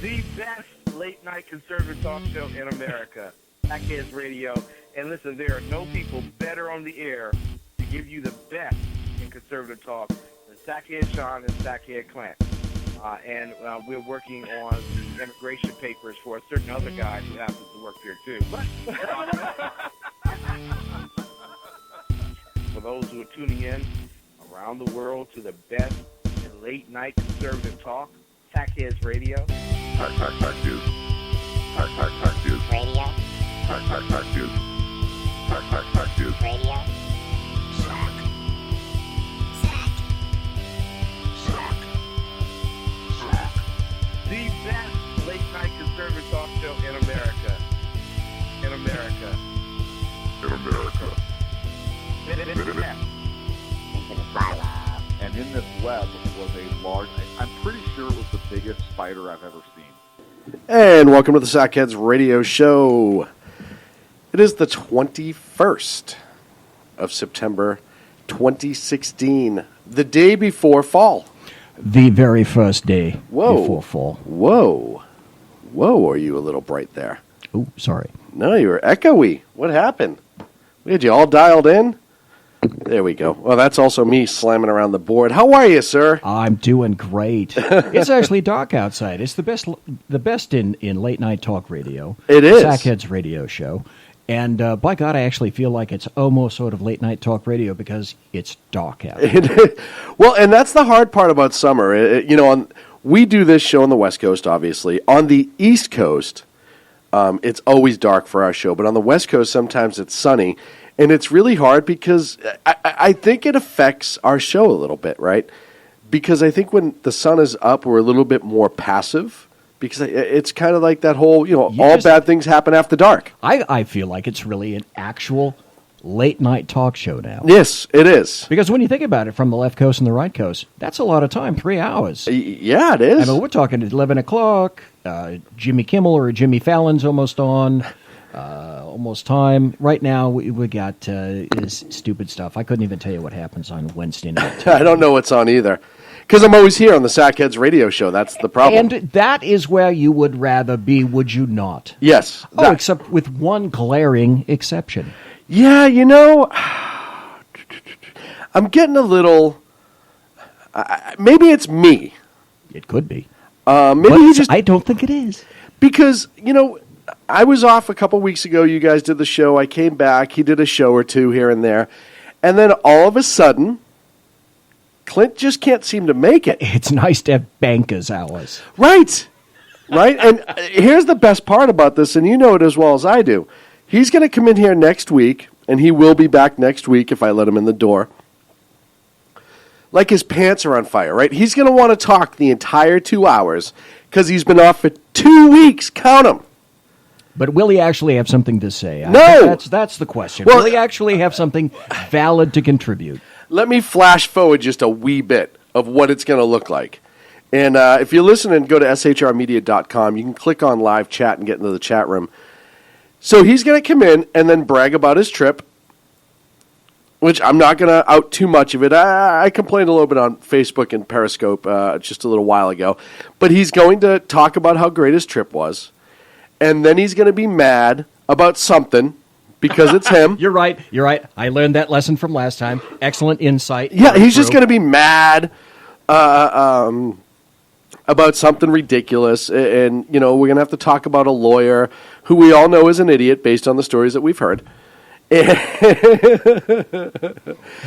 The best late-night conservative talk show in America, Sackheads Radio. And listen, there are no people better on the air to give you the best in conservative talk than Sackhead Shaun and Sackhead Clint. And we're working on the immigration papers for a certain other guy who happens to work here, too. But for those who are tuning in around the world to the best in late-night conservative talk, Sackheads Radio. Sackheads Radio. Sackheads Radio. The best late-night conservative talk show in America. In America. And in this web was a large, I'm pretty sure it was the biggest spider I've ever seen. And welcome to the Sackheads Radio Show. It is the 21st of September, 2016, the day before fall. The very first day before fall. Whoa, are you a little bright there? Oh, sorry. No, you were echoey. What happened? We had you all dialed in? There we go. Well, that's also me slamming around the board. How are you, sir? I'm doing great. It's actually dark outside. It's the best in late night talk radio. It is. Sackheads Radio Show. And by God, I actually feel like it's almost sort of late night talk radio because it's dark out. Well, and that's the hard part about summer. We do this show on the West Coast, obviously. On the East Coast, it's always dark for our show. But on the West Coast, sometimes it's sunny. And it's really hard because I think it affects our show a little bit, right? Because I think when the sun is up, we're a little bit more passive. Because it's kind of like that whole, bad things happen after dark. I feel like it's really an actual late night talk show now. Yes, it is. Because when you think about it from the left coast and the right coast, that's a lot of time, 3 hours. Yeah, it is. I mean, we're talking at 11 o'clock, Jimmy Kimmel or Jimmy Fallon's almost on. Almost time. Right now, we got this stupid stuff. I couldn't even tell you what happens on Wednesday night. I don't know what's on either. Because I'm always here on the Sackheads Radio Show. That's the problem. And that is where you would rather be, would you not? Yes. Oh, except with one glaring exception. Yeah, I'm getting a little... maybe it's me. It could be. I don't think it is. Because, I was off a couple weeks ago. You guys did the show. I came back. He did a show or two here and there. And then all of a sudden, Clint just can't seem to make it. It's nice to have banker's hours. Right. And here's the best part about this, and you know it as well as I do. He's going to come in here next week, and he will be back next week if I let him in the door. Like his pants are on fire, right? He's going to want to talk the entire 2 hours because he's been off for 2 weeks. Count them. But will he actually have something to say? No! That's the question. Well, will he actually have something valid to contribute? Let me flash forward just a wee bit of what it's going to look like. And if you're listening, go to shrmedia.com. You can click on live chat and get into the chat room. So he's going to come in and then brag about his trip, which I'm not going to out too much of it. I complained a little bit on Facebook and Periscope just a little while ago. But he's going to talk about how great his trip was. And then he's going to be mad about something because it's him. You're right. I learned that lesson from last time. Excellent insight. Yeah, he's just going to be mad about something ridiculous. And, we're going to have to talk about a lawyer who we all know is an idiot based on the stories that we've heard. But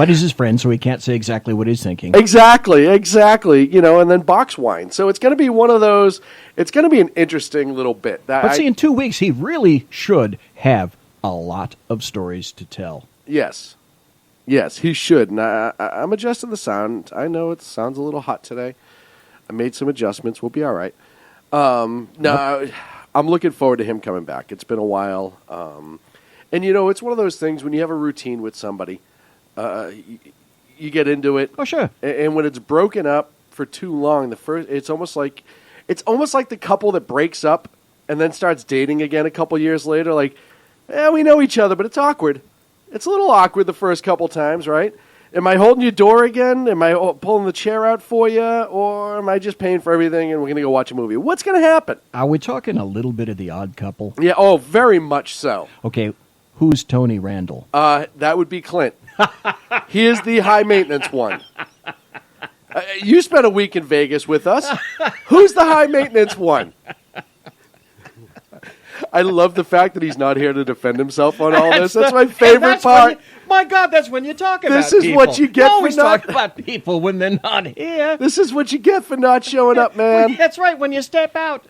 he's his friend, so he can't say exactly what he's thinking. Exactly. And then box wine. So it's going to be one of those, it's going to be an interesting little bit. But in 2 weeks, he really should have a lot of stories to tell. Yes, he should. And I'm adjusting the sound. I know it sounds a little hot today. I made some adjustments. We'll be all right. No, I'm looking forward to him coming back. It's been a while. And, it's one of those things when you have a routine with somebody, you get into it. Oh, sure. And when it's broken up for too long, it's almost like the couple that breaks up and then starts dating again a couple years later. Like, we know each other, but it's awkward. It's a little awkward the first couple times, right? Am I holding your door again? Am I pulling the chair out for you? Or am I just paying for everything and we're going to go watch a movie? What's going to happen? Are we talking a little bit of The Odd Couple? Yeah, oh, very much so. Okay, who's Tony Randall? That would be Clint. He is the high-maintenance one. You spent a week in Vegas with us. Who's the high-maintenance one? I love the fact that he's not here to defend himself on all this. That's my favorite part. My God, that's when you talk about This is people. what you get You always for not... talk about people when they're not here. This is what you get for not showing up, man. That's right. When you step out,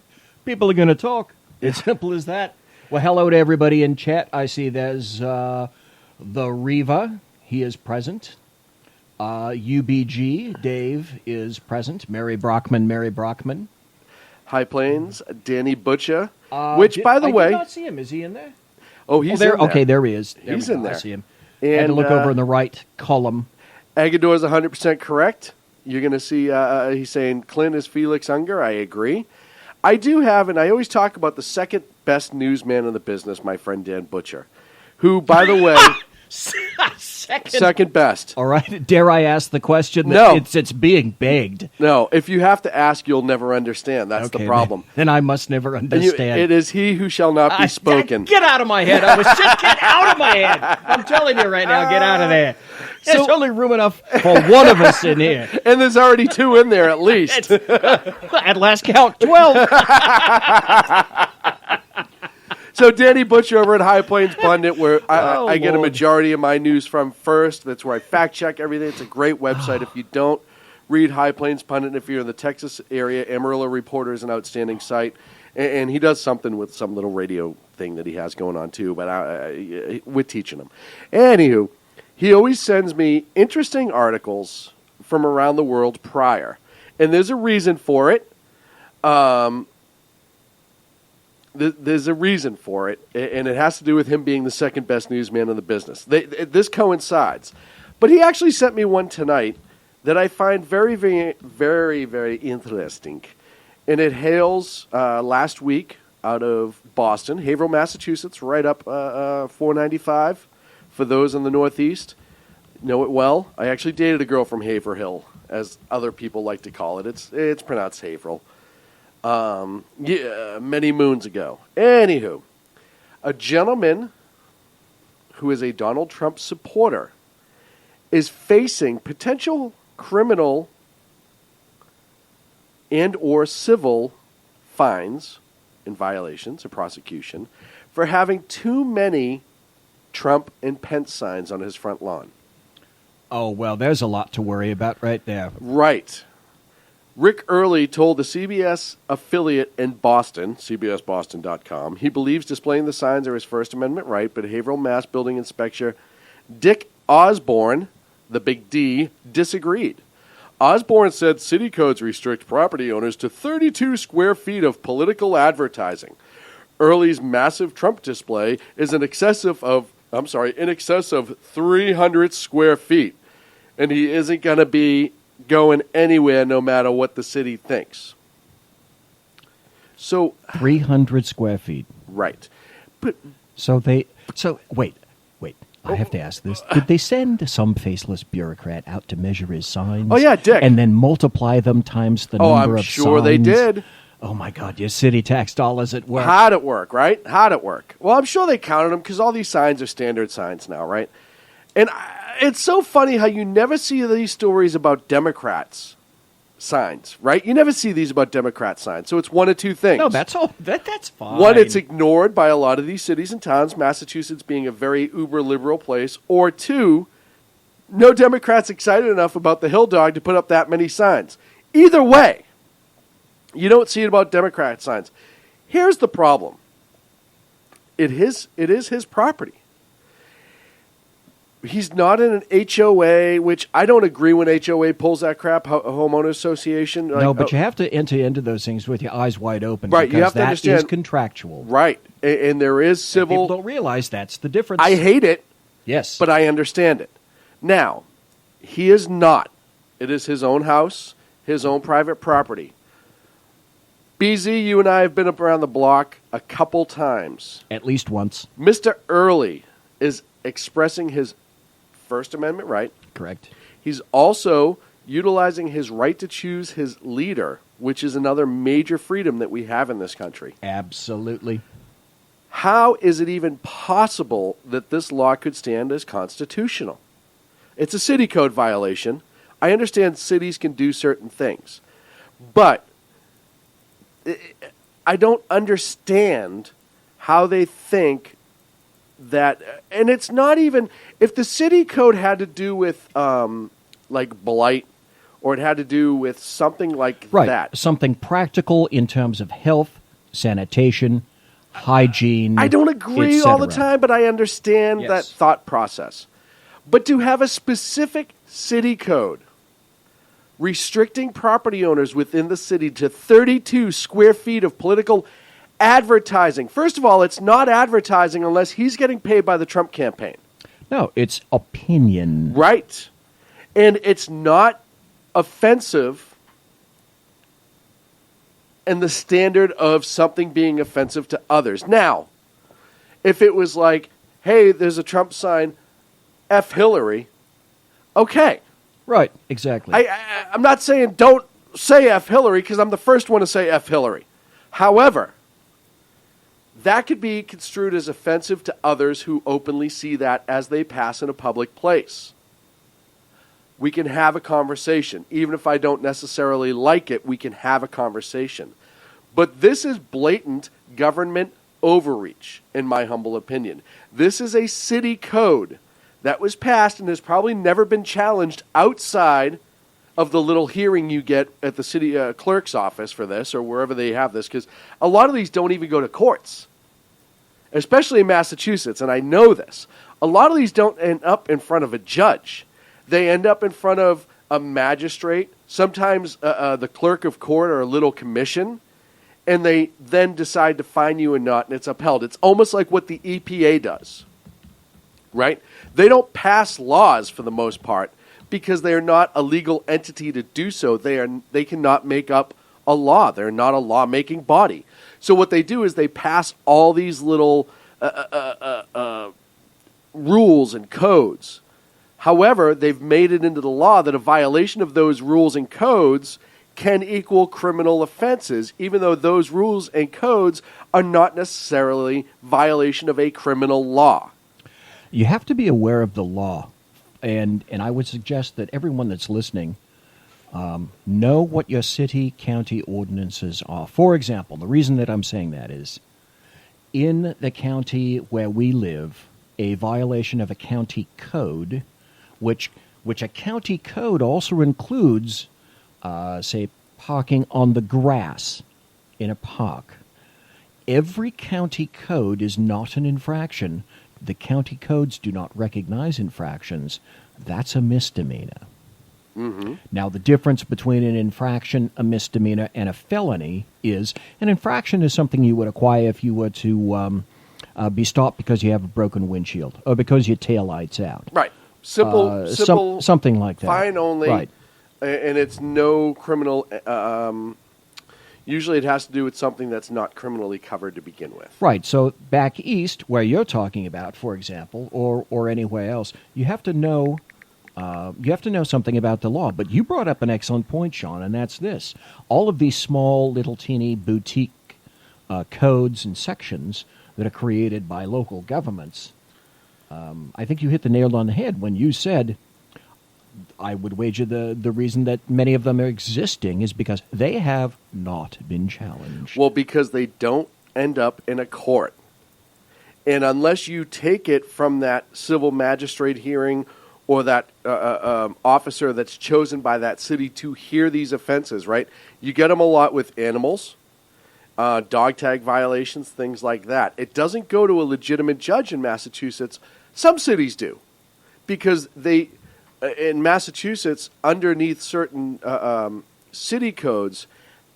people are going to talk. It's simple as that. Well, hello to everybody in chat. I see there's the Riva. He is present. UBG, Dave, is present. Mary Brockman. High Plains, Danny Butcher, which, by the way... I did not see him. Is he in there? Oh, he's there. in there. Okay, there he is. He's in there. I see him. And, Had to look over in the right column. Agador is 100% correct. You're going to see he's saying Clint is Felix Unger. I agree. I do have, and I always talk about the second best newsman in the business, my friend Dan Butcher, who, by the way... Second best. All right. Dare I ask the question? No. It's being begged. No. If you have to ask, you'll never understand. That's the problem. Then I must never understand. It is he who shall not be spoken. Get out of my head. I was just get out of my head. I'm telling you right now, get out of there. There's only room enough for one of us in here. And there's already two in there at least. At last count, 12. So Danny Butcher over at High Plains Pundit, where I get a majority of my news from first. That's where I fact check everything. It's a great website. If you don't read High Plains Pundit, if you're in the Texas area, Amarillo Reporter is an outstanding site. And he does something with some little radio thing that he has going on too, but we're teaching him. Anywho, he always sends me interesting articles from around the world prior. And there's a reason for it. There's a reason for it, and it has to do with him being the second best newsman in the business. This coincides. But he actually sent me one tonight that I find very, very, very, very interesting. And it hails last week out of Boston, Haverhill, Massachusetts, right up 495 for those in the Northeast. Know it well. I actually dated a girl from Haverhill, as other people like to call it. It's pronounced Haverhill. Many moons ago. Anywho, a gentleman who is a Donald Trump supporter is facing potential criminal and or civil fines and violations or prosecution for having too many Trump and Pence signs on his front lawn. Oh, well, there's a lot to worry about right there. Right. Rick Early told the CBS affiliate in Boston, CBSBoston.com, he believes displaying the signs are his First Amendment right, but Haverhill Mass Building Inspector Dick Osborne, the big D, disagreed. Osborne said city codes restrict property owners to 32 square feet of political advertising. Early's massive Trump display is in excess of 300 square feet, and he isn't going to be going anywhere no matter what the city thinks. So 300 square feet. Right. But wait. I have to ask this. Did they send some faceless bureaucrat out to measure his signs? Oh yeah, Dick. And then multiply them times the number of signs? Oh, I'm sure they did. Oh my God, your city tax dollars at work. How'd it work, right? How'd it work? Well, I'm sure they counted them because all these signs are standard signs now, right? And it's so funny how you never see these stories about Democrats' signs, right? You never see these about Democrat signs. So it's one of two things. No, that's all. That's fine. One, it's ignored by a lot of these cities and towns, Massachusetts being a very uber-liberal place. Or two, no Democrats excited enough about the Hill Dog to put up that many signs. Either way, you don't see it about Democrat signs. Here's the problem. It is his property. He's not in an HOA, which I don't agree when HOA pulls that crap, homeowner association. No, but you have to enter into those things with your eyes wide open. Right, because you have to understand. That is contractual. Right, and there is civil. And people don't realize that's the difference. I hate it. Yes. But I understand it. Now, he is not. It is his own house, his own private property. BZ, you and I have been up around the block a couple times. At least once. Mr. Early is expressing his First Amendment right, Correct. He's also utilizing his right to choose his leader, which is another major freedom that we have in this country. Absolutely. How is it even possible that this law could stand as constitutional? It's a city code violation. I understand cities can do certain things, but I don't understand how they think that, and it's not even, if the city code had to do with like blight, or it had to do with something like that. Something practical in terms of health, sanitation, hygiene. I don't agree all the time, but I understand that thought process. But to have a specific city code restricting property owners within the city to 32 square feet of political advertising. First of all, it's not advertising unless he's getting paid by the Trump campaign. No, it's opinion. Right. And it's not offensive in the standard of something being offensive to others. Now, if it was like, hey, there's a Trump sign, F Hillary, okay. Right, exactly. I'm not saying don't say F Hillary, because I'm the first one to say F Hillary. However, that could be construed as offensive to others who openly see that as they pass in a public place. We can have a conversation. Even if I don't necessarily like it, we can have a conversation. But this is blatant government overreach, in my humble opinion. This is a city code that was passed and has probably never been challenged outside of the little hearing you get at the city clerk's office for this, or wherever they have this, because a lot of these don't even go to courts, especially in Massachusetts, and I know this. A lot of these don't end up in front of a judge. They end up in front of a magistrate, sometimes the clerk of court or a little commission, and they then decide to fine you or not, and it's upheld. It's almost like what the EPA does, right? They don't pass laws for the most part because they are not a legal entity to do so. They cannot make up a law. They're not a law-making body. So what they do is they pass all these little rules and codes. However, they've made it into the law that a violation of those rules and codes can equal criminal offenses, even though those rules and codes are not necessarily violation of a criminal law. You have to be aware of the law, and I would suggest that everyone that's listening know what your city, county ordinances are. For example, the reason that I'm saying that is, in the county where we live, a violation of a county code, which a county code also includes, say, parking on the grass in a park. Every county code is not an infraction. The county codes do not recognize infractions. That's a misdemeanor. Mm-hmm. Now, the difference between an infraction, a misdemeanor, and a felony is an infraction is something you would acquire if you were to be stopped because you have a broken windshield or because your taillight's out. Right. Simple, something like that. Fine only, right. And it's no criminal. Usually, it has to do with something that's not criminally covered to begin with. Right. So back east, where you're talking about, for example, or anywhere else, you have to know. You have to know something about the law. But you brought up an excellent point, Shaun, and that's this: all of these small, little, teeny boutique codes and sections that are created by local governments. I think you hit the nail on the head when you said, I would wager the reason that many of them are existing is because they have not been challenged. Well, because they don't end up in a court. And unless you take it from that civil magistrate hearing or that officer that's chosen by that city to hear these offenses, right? You get them a lot with animals, dog tag violations, things like that. It doesn't go to a legitimate judge in Massachusetts. Some cities do, because they, in Massachusetts, underneath certain city codes,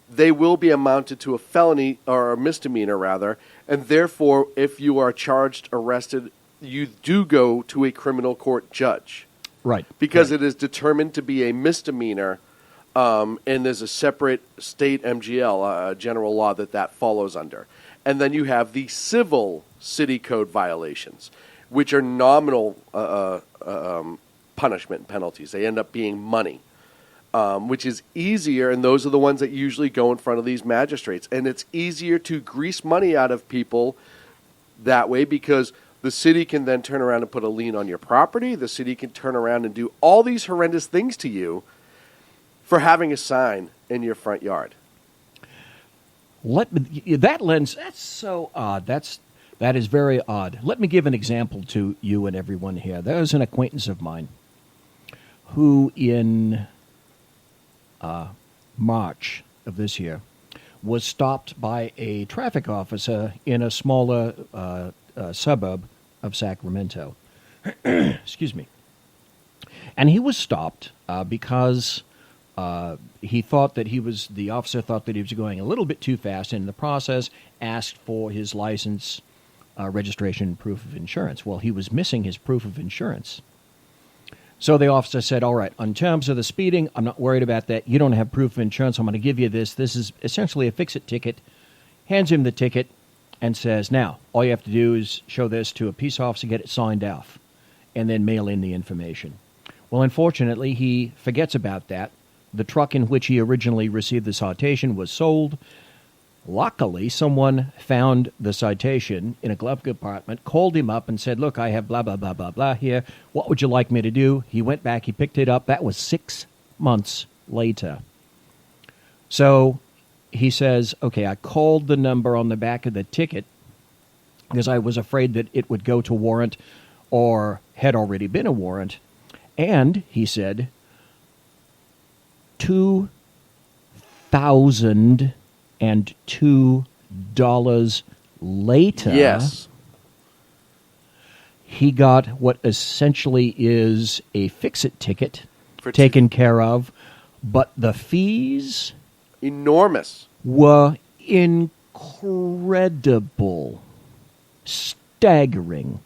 they will be amounted to a felony or a misdemeanor, rather, and therefore, if you are charged, arrested, you do go to a criminal court judge. Right. Because it is determined to be a misdemeanor, and there's a separate state MGL, general law, that follows under. And then you have the civil city code violations, which are nominal punishment and penalties. They end up being money, which is easier, and those are the ones that usually go in front of these magistrates. And it's easier to grease money out of people that way because the city can then turn around and put a lien on your property. The city can turn around and do all these horrendous things to you for having a sign in your front yard. That's so odd. That is very odd. Let me give an example to you and everyone here. There's an acquaintance of mine who in March of this year was stopped by a traffic officer in a smaller suburb of Sacramento. Excuse me. And he was stopped because the officer thought that he was going a little bit too fast, and in the process asked for his license, registration, and proof of insurance. Well, he was missing his proof of insurance. So the officer said, all right, on terms of the speeding, I'm not worried about that. You don't have proof of insurance. I'm going to give you this. This is essentially a fix-it ticket. Hands him the ticket and says, now, all you have to do is show this to a peace officer, get it signed off, and then mail in the information. Well, unfortunately, he forgets about that. The truck in which he originally received the citation was sold. Luckily, someone found the citation in a glove compartment, called him up and said, look, I have blah, blah, blah, blah, blah here. What would you like me to do? He went back, he picked it up. That was 6 months later. So he says, okay, I called the number on the back of the ticket because I was afraid that it would go to warrant or had already been a warrant. And, he said, $2,002 later, Yes. he got what essentially is a fix-it ticket For taken care of, but the fees Enormous. were incredible, staggering.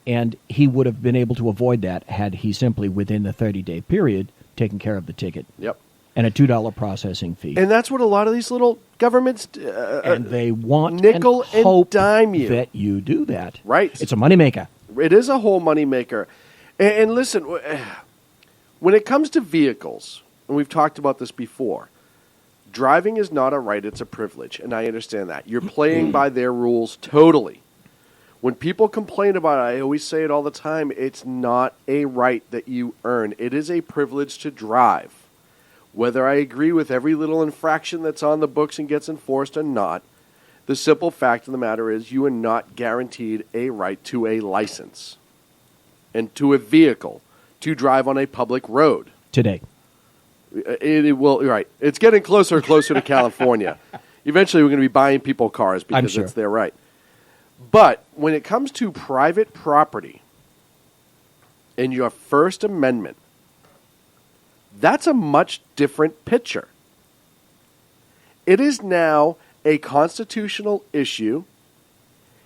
And he would have been able to avoid that had he simply, within the 30-day period, taken care of the ticket. Yep. And a $2 processing fee. And that's what a lot of these little governments And they want nickel and hope dime you. that you do that. Right. It's a moneymaker. It is a whole moneymaker. And listen, when it comes to vehicles, and we've talked about this before, driving is not a right, it's a privilege, and I understand that. You're playing by their rules totally. When people complain about it, I always say it all the time, it's not a right that you earn. It is a privilege to drive. Whether I agree with every little infraction that's on the books and gets enforced or not, the simple fact of the matter is you are not guaranteed a right to a license and to a vehicle to drive on a public road. Today. It will, right. It's getting closer and closer to California. Eventually we're going to be buying people cars because it's their right. But when it comes to private property and your First Amendment, that's a much different picture. It is now a constitutional issue.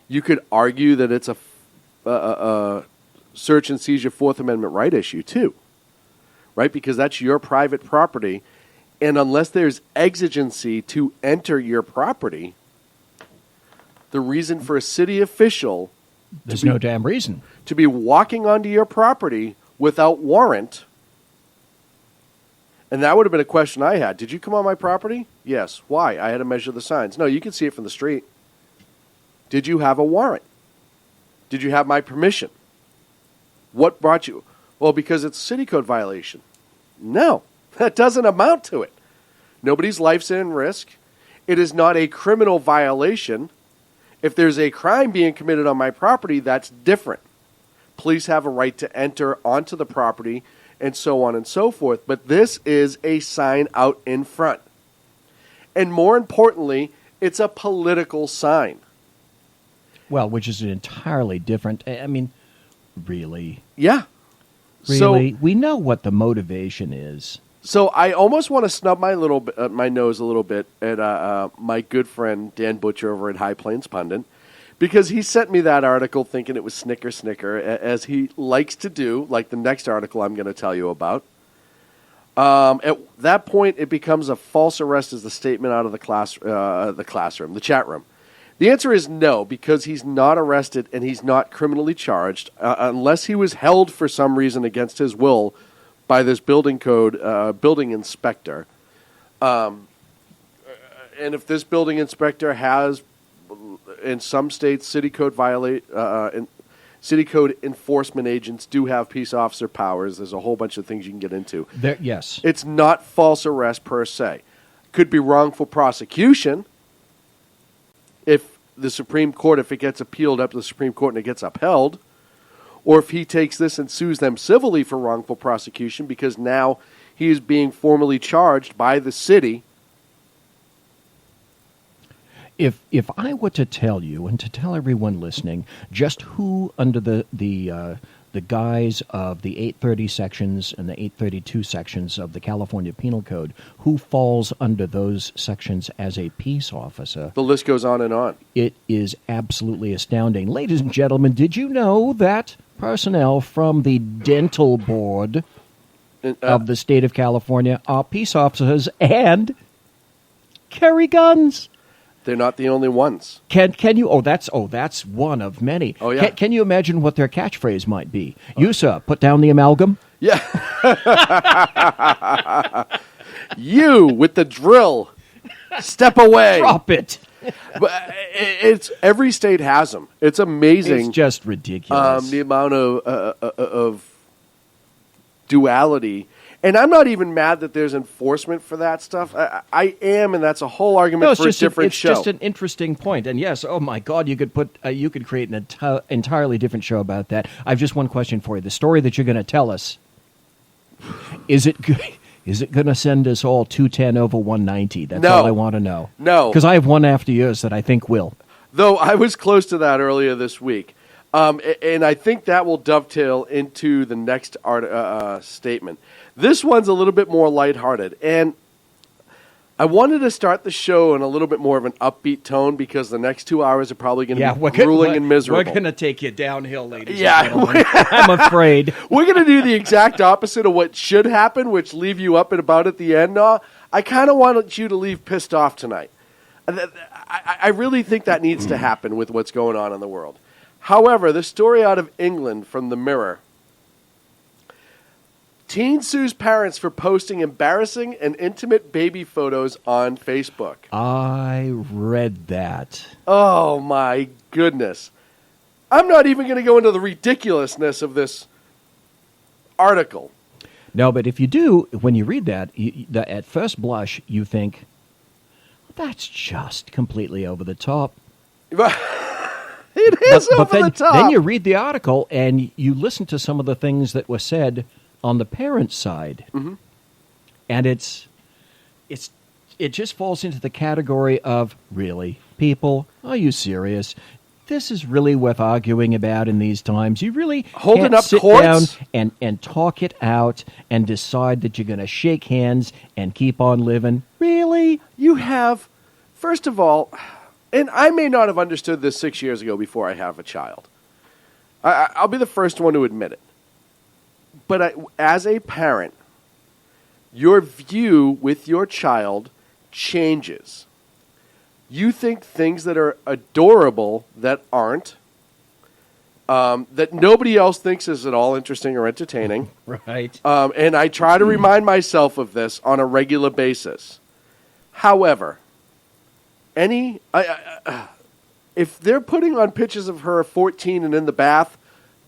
You could argue that it's a search and seizure Fourth Amendment right issue too, right? Because that's your private property, and unless there's exigency to enter your property, the reason for a city official There's no damn reason to be walking onto your property without warrant. And that would have been a question I had. Did you come on my property? Yes. Why? I had to measure the signs. No, you can see it from the street. Did you have a warrant? Did you have my permission? What brought you? Well, because it's a city code violation. No, that doesn't amount to it. Nobody's life's in risk. It is not a criminal violation. If there's a crime being committed on my property, that's different. Police have a right to enter onto the property and so on and so forth. But this is a sign out in front. And more importantly, it's a political sign. Well, which is entirely different. I mean, really? Yeah. Really? We know what the motivation is. So I almost want to snub my nose a little bit at my good friend Dan Butcher over at High Plains Pundit, because he sent me that article thinking it was snicker, as he likes to do, like the next article I'm going to tell you about. At that point, it becomes a false arrest as the statement out of the chat room. The answer is no, because he's not arrested and he's not criminally charged unless he was held for some reason against his will by this building inspector. And if this building inspector has, in some states, city code enforcement agents do have peace officer powers. There's a whole bunch of things you can get into. Yes. It's not false arrest per se. Could be wrongful prosecution if the Supreme Court, if it gets appealed up to the Supreme Court and it gets upheld, or if he takes this and sues them civilly for wrongful prosecution because now he is being formally charged by the city. If I were to tell you and to tell everyone listening just who under the guise of the 830 sections and the 832 sections of the California Penal Code, who falls under those sections as a peace officer, The list goes on and on. it is absolutely astounding. Ladies and gentlemen, did you know that personnel from the dental board of the state of California are peace officers and carry guns? They're not the only ones. Can you? Oh, that's one of many. Oh, yeah. Can you imagine what their catchphrase might be? You, sir, put down the amalgam. Yeah. You with the drill. Step away. Drop it. But it's every state has them. It's amazing. It's just ridiculous. The amount of duality. And I'm not even mad that there's enforcement for that stuff. I am, and that's a whole argument for a different show. It's just an interesting point. And yes, oh my God, you could create an entirely different show about that. I have just one question for you. The story that you're going to tell us, is it going to send us all 210 over 190? That's all I want to know. No. Because I have one after yours that I think will. Though I was close to that earlier this week. And I think that will dovetail into the next statement. This one's a little bit more lighthearted, and I wanted to start the show in a little bit more of an upbeat tone because the next 2 hours are probably going to be grueling and miserable. We're going to take you downhill, ladies and gentlemen. I'm afraid. We're going to do the exact opposite of what should happen, which leave you up at about at the end. I kind of want you to leave pissed off tonight. I really think that needs to happen with what's going on in the world. However, the story out of England from the Mirror. Teen sues parents for posting embarrassing and intimate baby photos on Facebook. I read that. Oh, my goodness. I'm not even going to go into the ridiculousness of this article. No, but if you do, when you read that, at first blush, you think, that's just completely over the top. It is over the top. Then you read the article and you listen to some of the things that were said on the parents' side, and it just falls into the category of, really, people, are you serious? This is really worth arguing about in these times. You really can't sit down and talk it out and decide that you're going to shake hands and keep on living. Really? You have, first of all, and I may not have understood this 6 years ago before I have a child. I'll be the first one to admit it. But as a parent, your view with your child changes. You think things that are adorable that aren't, that nobody else thinks is at all interesting or entertaining. Right. And I try to remind myself of this on a regular basis. However, if they're putting on pictures of her 14 and in the bath,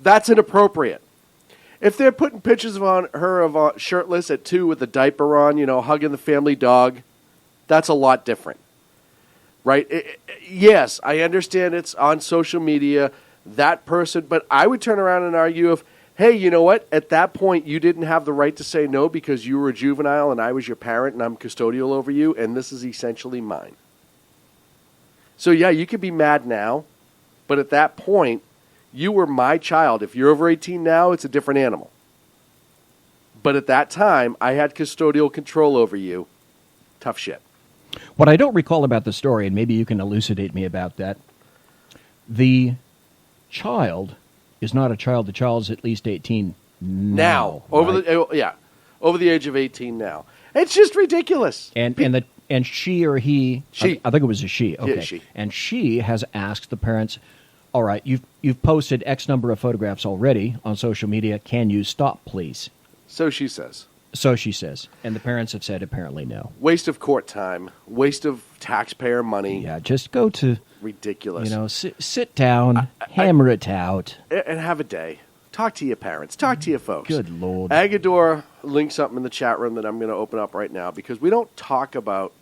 that's inappropriate. If they're putting pictures of her shirtless at 2 with a diaper on, hugging the family dog, that's a lot different, right? Yes, I understand it's on social media, that person, but I would turn around and argue hey, you know what? At that point, you didn't have the right to say no because you were a juvenile and I was your parent and I'm custodial over you, and this is essentially mine. So, yeah, you could be mad now, but at that point, you were my child. If you're over 18 now, it's a different animal. But at that time, I had custodial control over you. Tough shit. What I don't recall about the story, and maybe you can elucidate me about that, the child is not a child. The child is at least 18 now. Over the age of 18 now. It's just ridiculous. And she or he, She. I think it was a she. Okay. Yeah, she. And she has asked the parents, all right, you've posted X number of photographs already on social media. Can you stop, please? So she says. So she says. And the parents have said apparently no. Waste of court time. Waste of taxpayer money. Yeah, just go to, Ridiculous. sit down, hammer it out. And have a day. Talk to your parents. Talk to your folks. Good Lord. Agador linked something in the chat room that I'm going to open up right now because we don't talk about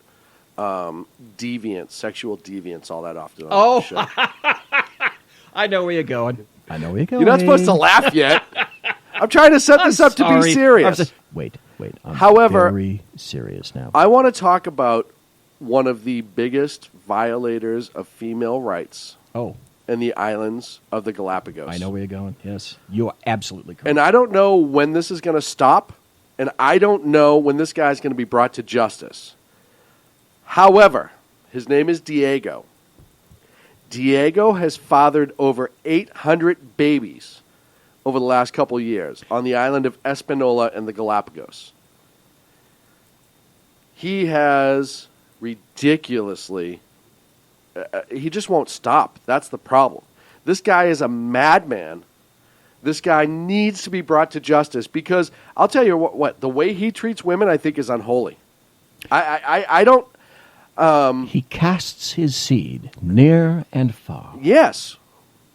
deviance, sexual deviance all that often on the show. I know where you're going. You're not supposed to laugh yet. I'm trying to set this up to be serious. Wait. I'm However, very serious now. I want to talk about one of the biggest violators of female rights in the islands of the Galapagos. I know where you're going. Yes. You are absolutely correct. And I don't know when this is going to stop, and I don't know when this guy's going to be brought to justice. However, his name is Diego. Diego has fathered over 800 babies over the last couple of years on the island of Espanola in the Galapagos. He has ridiculously... he just won't stop. That's the problem. This guy is a madman. This guy needs to be brought to justice because I'll tell you what the way he treats women, I think, is unholy. I don't... he casts his seed near and far. Yes.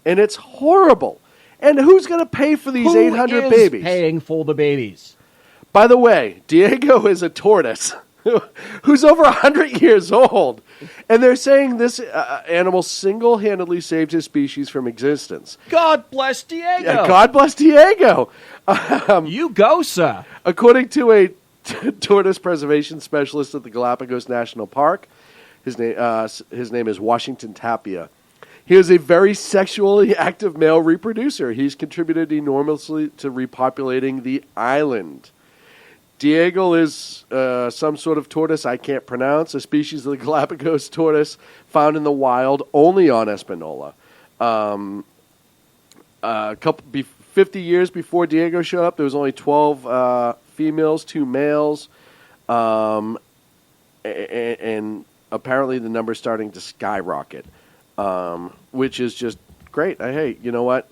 And it's horrible. And who's going to pay for these 800 babies? Who is paying for the babies? By the way, Diego is a tortoise who's over 100 years old. And they're saying this animal single-handedly saved his species from existence. God bless Diego. Yeah, God bless Diego. You go, sir. According to a tortoise preservation specialist at the Galapagos National Park, his name is Washington Tapia. He is a very sexually active male reproducer. He's contributed enormously to repopulating the island. Diego is some sort of tortoise I can't pronounce, a species of the Galapagos tortoise found in the wild only on Espanola. 50 years before Diego showed up, there was only 12 females, 2 males, and apparently the number's starting to skyrocket, which is just great. Hey, you know what?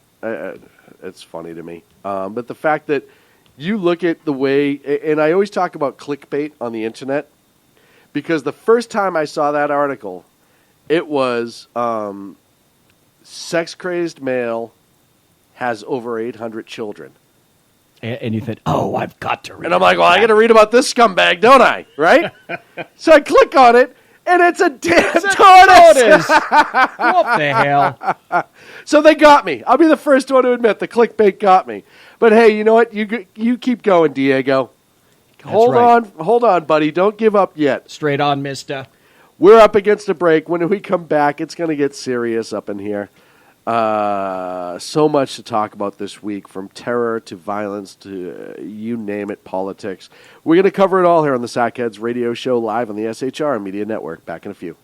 It's funny to me. But the fact that you look at the way, and I always talk about clickbait on the internet, because the first time I saw that article, it was sex-crazed male has over 800 children. And you think, I've got to read. And I'm like, well, I got to read about this scumbag, don't I? Right? So I click on it, and it's a damn tortoise. What the hell? So they got me. I'll be the first one to admit the clickbait got me. But hey, you know what? You keep going, Diego. Hold on, buddy. Don't give up yet. Straight on, mister. We're up against a break. When we come back, it's going to get serious up in here. So much to talk about this week, from terror to violence to you name it, politics. We're going to cover it all here on the Sackheads Radio Show, live on the SHR Media Network. Back in a few.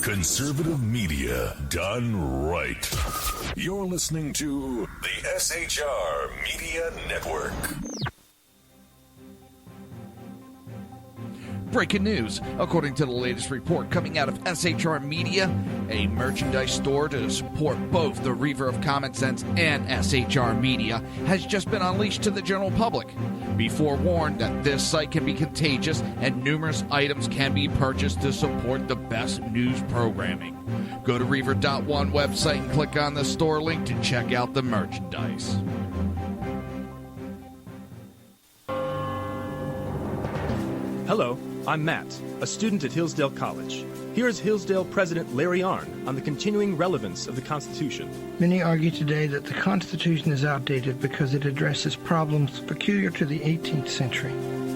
Conservative media done right. You're listening to the SHR Media Network. Breaking news. According to the latest report coming out of SHR Media, a merchandise store to support both the Reaver of Common Sense and SHR Media has just been unleashed to the general public. Be forewarned that this site can be contagious and numerous items can be purchased to support the best news programming. Go to Reaver.one website and click on the store link to check out the merchandise. Hello, I'm Matt, a student at Hillsdale College. Here's Hillsdale President Larry Arnn on the continuing relevance of the Constitution. Many argue today that the Constitution is outdated because it addresses problems peculiar to the 18th century.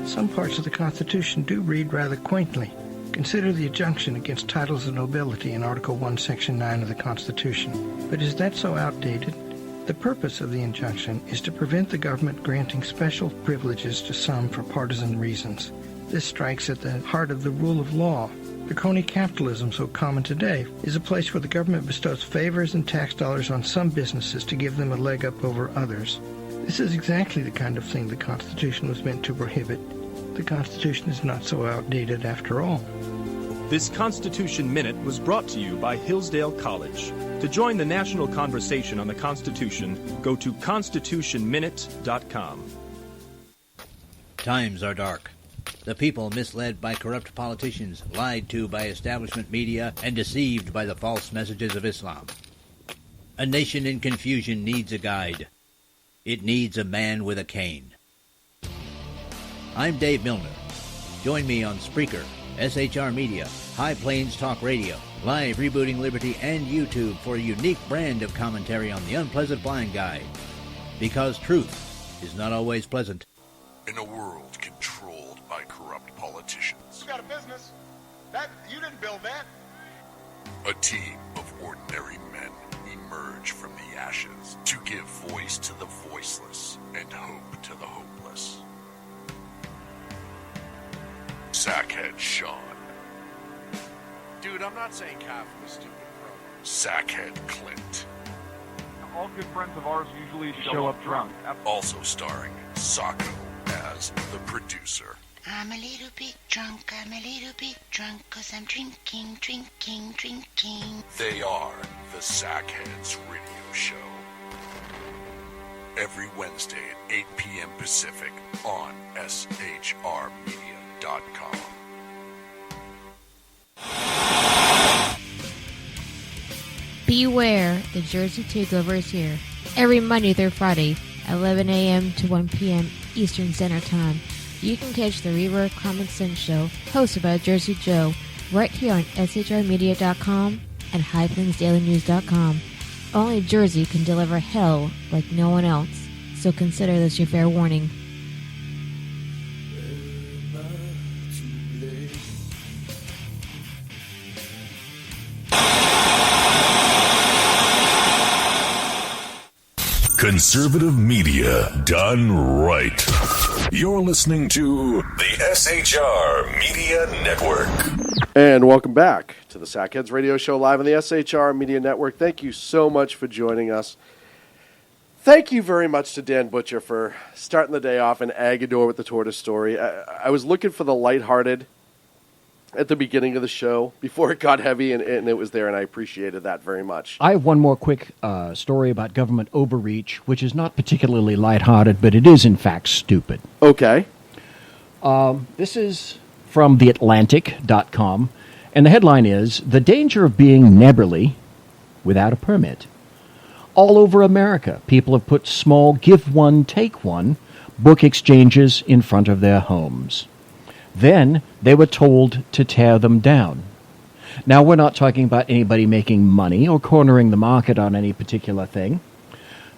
Some parts of the Constitution do read rather quaintly. Consider the injunction against titles of nobility in Article 1, Section 9 of the Constitution. But is that so outdated? The purpose of the injunction is to prevent the government granting special privileges to some for partisan reasons. This strikes at the heart of the rule of law. The crony capitalism so common today is a place where the government bestows favors and tax dollars on some businesses to give them a leg up over others. This is exactly the kind of thing the Constitution was meant to prohibit. The the Constitution is not so outdated after all. This Constitution Minute was brought to you by Hillsdale College. To join the national conversation on the Constitution, go to constitutionminute.com. Times are dark. The people misled by corrupt politicians, lied to by establishment media, and deceived by the false messages of Islam. A nation in confusion needs a guide. It needs a man with a cane. I'm Dave Milner. Join me on Spreaker, SHR Media, High Plains Talk Radio, Live Rebooting Liberty, and YouTube for a unique brand of commentary on the unpleasant blind guide. Because truth is not always pleasant. In a world controlled by corrupt politicians. You got a business. You didn't build that. A team of ordinary men emerge from the ashes to give voice to the voiceless and hope to the hopeless. Sackhead Shaun. Dude, I'm not saying Kath was stupid, bro. Sackhead Clint. All good friends of ours usually show up drunk. Also starring Sacco as the producer. I'm a little bit drunk, 'cause I'm drinking. They are the Sackheads Radio Show. Every Wednesday at 8 p.m. Pacific on shrmedia.com. Beware, the Jersey Takeover is here. Every Monday through Friday, 11 a.m. to 1 p.m. Eastern Standard Time. You can catch the Reverb Common Sense Show, hosted by Jersey Joe, right here on shrmedia.com and highplainsdailynews.com. Only Jersey can deliver hell like no one else, so consider this your fair warning. Conservative media done right. You're listening to the SHR Media Network. And welcome back to the Sackheads Radio Show live on the SHR Media Network. Thank you so much for joining us. Thank you very much to Dan Butcher for starting the day off in Agador with the tortoise story. I was looking for the lighthearted at the beginning of the show before it got heavy, and it was there, and I appreciated that very much. I have one more quick story about government overreach, which is not particularly lighthearted, but it is, in fact, stupid. Okay. This is from theatlantic.com, and the headline is, "The Danger of Being Neighborly Without a Permit." All over America, people have put small give one, take one book exchanges in front of their homes. Then they were told to tear them down. Now, we're not talking about anybody making money or cornering the market on any particular thing.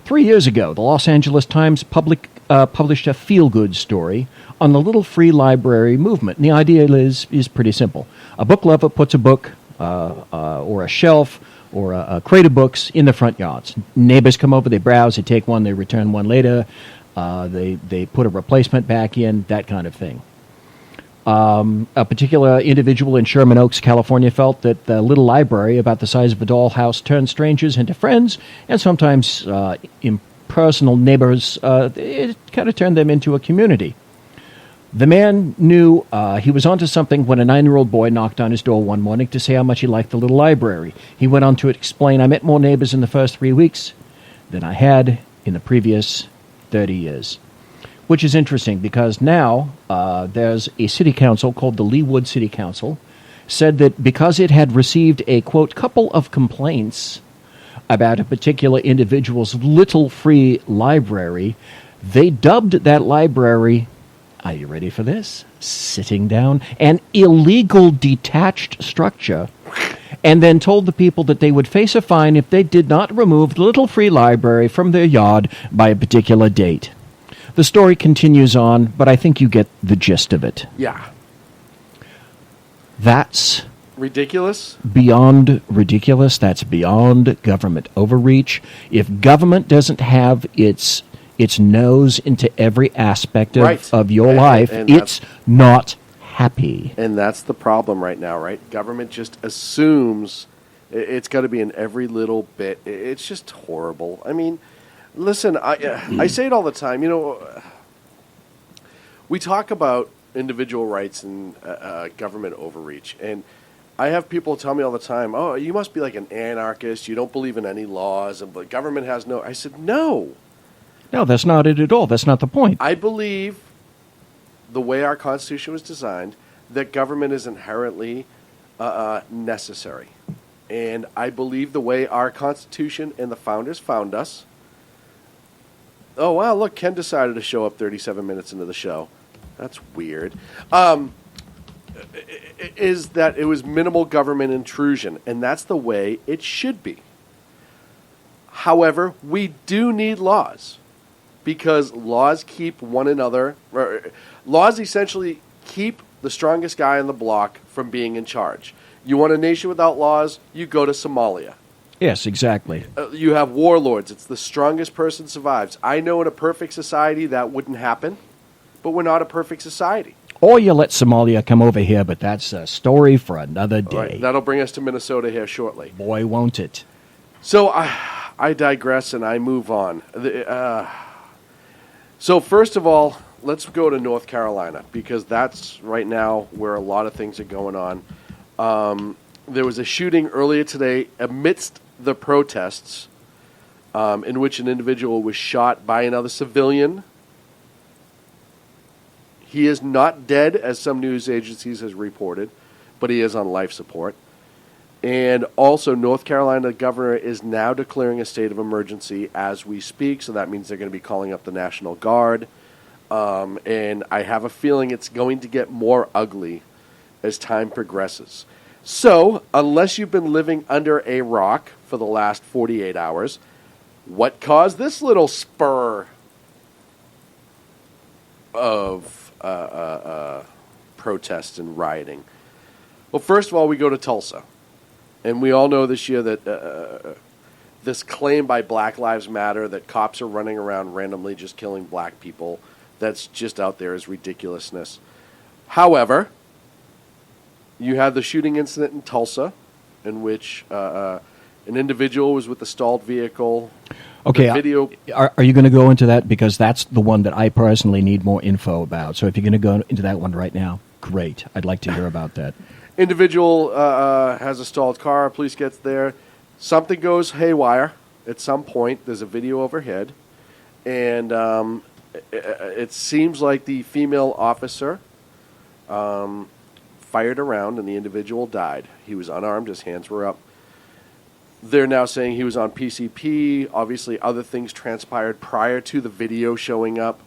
3 years ago, the Los Angeles Times published a feel-good story on the Little Free Library movement. And the idea is pretty simple. A book lover puts a book or a shelf or a crate of books in the front yards. Neighbors come over, they browse, they take one, they return one later, they put a replacement back in, that kind of thing. A particular individual in Sherman Oaks, California, felt that the little library about the size of a dollhouse turned strangers into friends, and sometimes impersonal neighbors, it kind of turned them into a community. The man knew he was onto something when a 9-year-old boy knocked on his door one morning to say how much he liked the little library. He went on to explain, "I met more neighbors in the first 3 weeks than I had in the previous 30 years. Which is interesting because now there's a city council called the Leawood City Council, said that because it had received a, quote, couple of complaints about a particular individual's little free library, they dubbed that library, are you ready for this? Sitting down, an illegal detached structure, and then told the people that they would face a fine if they did not remove the little free library from their yard by a particular date. The story continues on, but I think you get the gist of it. Yeah. That's ridiculous? Beyond ridiculous. That's beyond government overreach. If government doesn't have its nose into every aspect of your life, and it's not happy. And that's the problem right now, right? Government just assumes it's got to be in every little bit. It's just horrible. I mean, listen, I say it all the time. You know, we talk about individual rights and government overreach. And I have people tell me all the time, oh, you must be like an anarchist. You don't believe in any laws. And the government has no... I said, no. No, that's not it at all. That's not the point. I believe the way our Constitution was designed, that government is inherently necessary. And I believe the way our Constitution and the founders found us... Oh, wow, look, Ken decided to show up 37 minutes into the show. That's weird. Is that it was minimal government intrusion, and that's the way it should be. However, we do need laws, because laws keep one another... Laws essentially keep the strongest guy on the block from being in charge. You want a nation without laws, you go to Somalia. Yes, exactly. You have warlords. It's the strongest person survives. I know in a perfect society that wouldn't happen, but we're not a perfect society. Or you let Somalia come over here, but that's a story for another day. Right, that'll bring us to Minnesota here shortly. Boy, won't it. So I digress and I move on. So first of all, let's go to North Carolina, because that's right now where a lot of things are going on. There was a shooting earlier today amidst the protests in which an individual was shot by another civilian. He is not dead, as some news agencies has reported, but he is on life support. And also, North Carolina governor is now declaring a state of emergency as we speak, so that means they're going to be calling up the National Guard. And I have a feeling it's going to get more ugly as time progresses. So, unless you've been living under a rock for the last 48 hours, what caused this little spur of protest and rioting? Well, first of all, we go to Tulsa. And we all know this year that this claim by Black Lives Matter that cops are running around randomly just killing black people, that's just out there is ridiculousness. However, you had the shooting incident in Tulsa in which an individual was with a stalled vehicle. Okay, video... are you going to go into that? Because that's the one that I personally need more info about. So if you're going to go into that one right now, great. I'd like to hear about that. Individual has a stalled car. Police gets there. Something goes haywire at some point. There's a video overhead. And it seems like the female officer fired around and the individual died. He was unarmed. His hands were up. They're now saying he was on PCP. Obviously, other things transpired prior to the video showing up.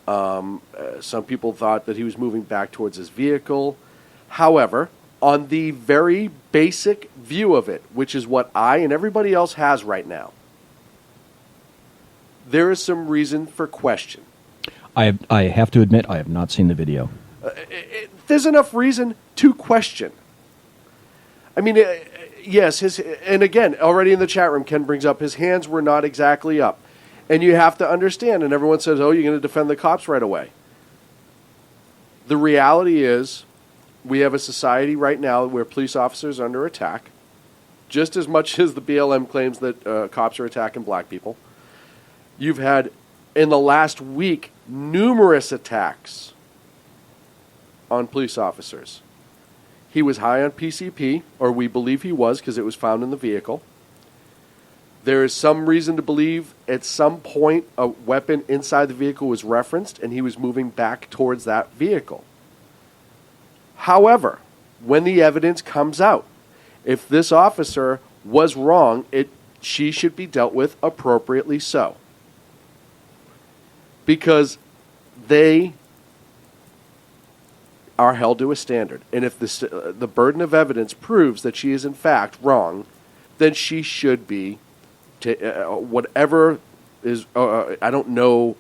Some people thought that he was moving back towards his vehicle. However, on the very basic view of it, which is what I and everybody else has right now, there is some reason for question. I have to admit, I have not seen the video. There's enough reason to question. I mean, yes, and again, already in the chat room, Ken brings up his hands were not exactly up. And you have to understand, and everyone says, oh, you're going to defend the cops right away. The reality is, we have a society right now where police officers are under attack, just as much as the BLM claims that cops are attacking black people. You've had, in the last week, numerous attacks on police officers. He was high on PCP, or we believe he was because it was found in the vehicle. There is some reason to believe at some point a weapon inside the vehicle was referenced and he was moving back towards that vehicle. However, when the evidence comes out, if this officer was wrong, she should be dealt with appropriately so. Because they are held to a standard. And if the burden of evidence proves that she is in fact wrong, then she should be, whatever is, I don't know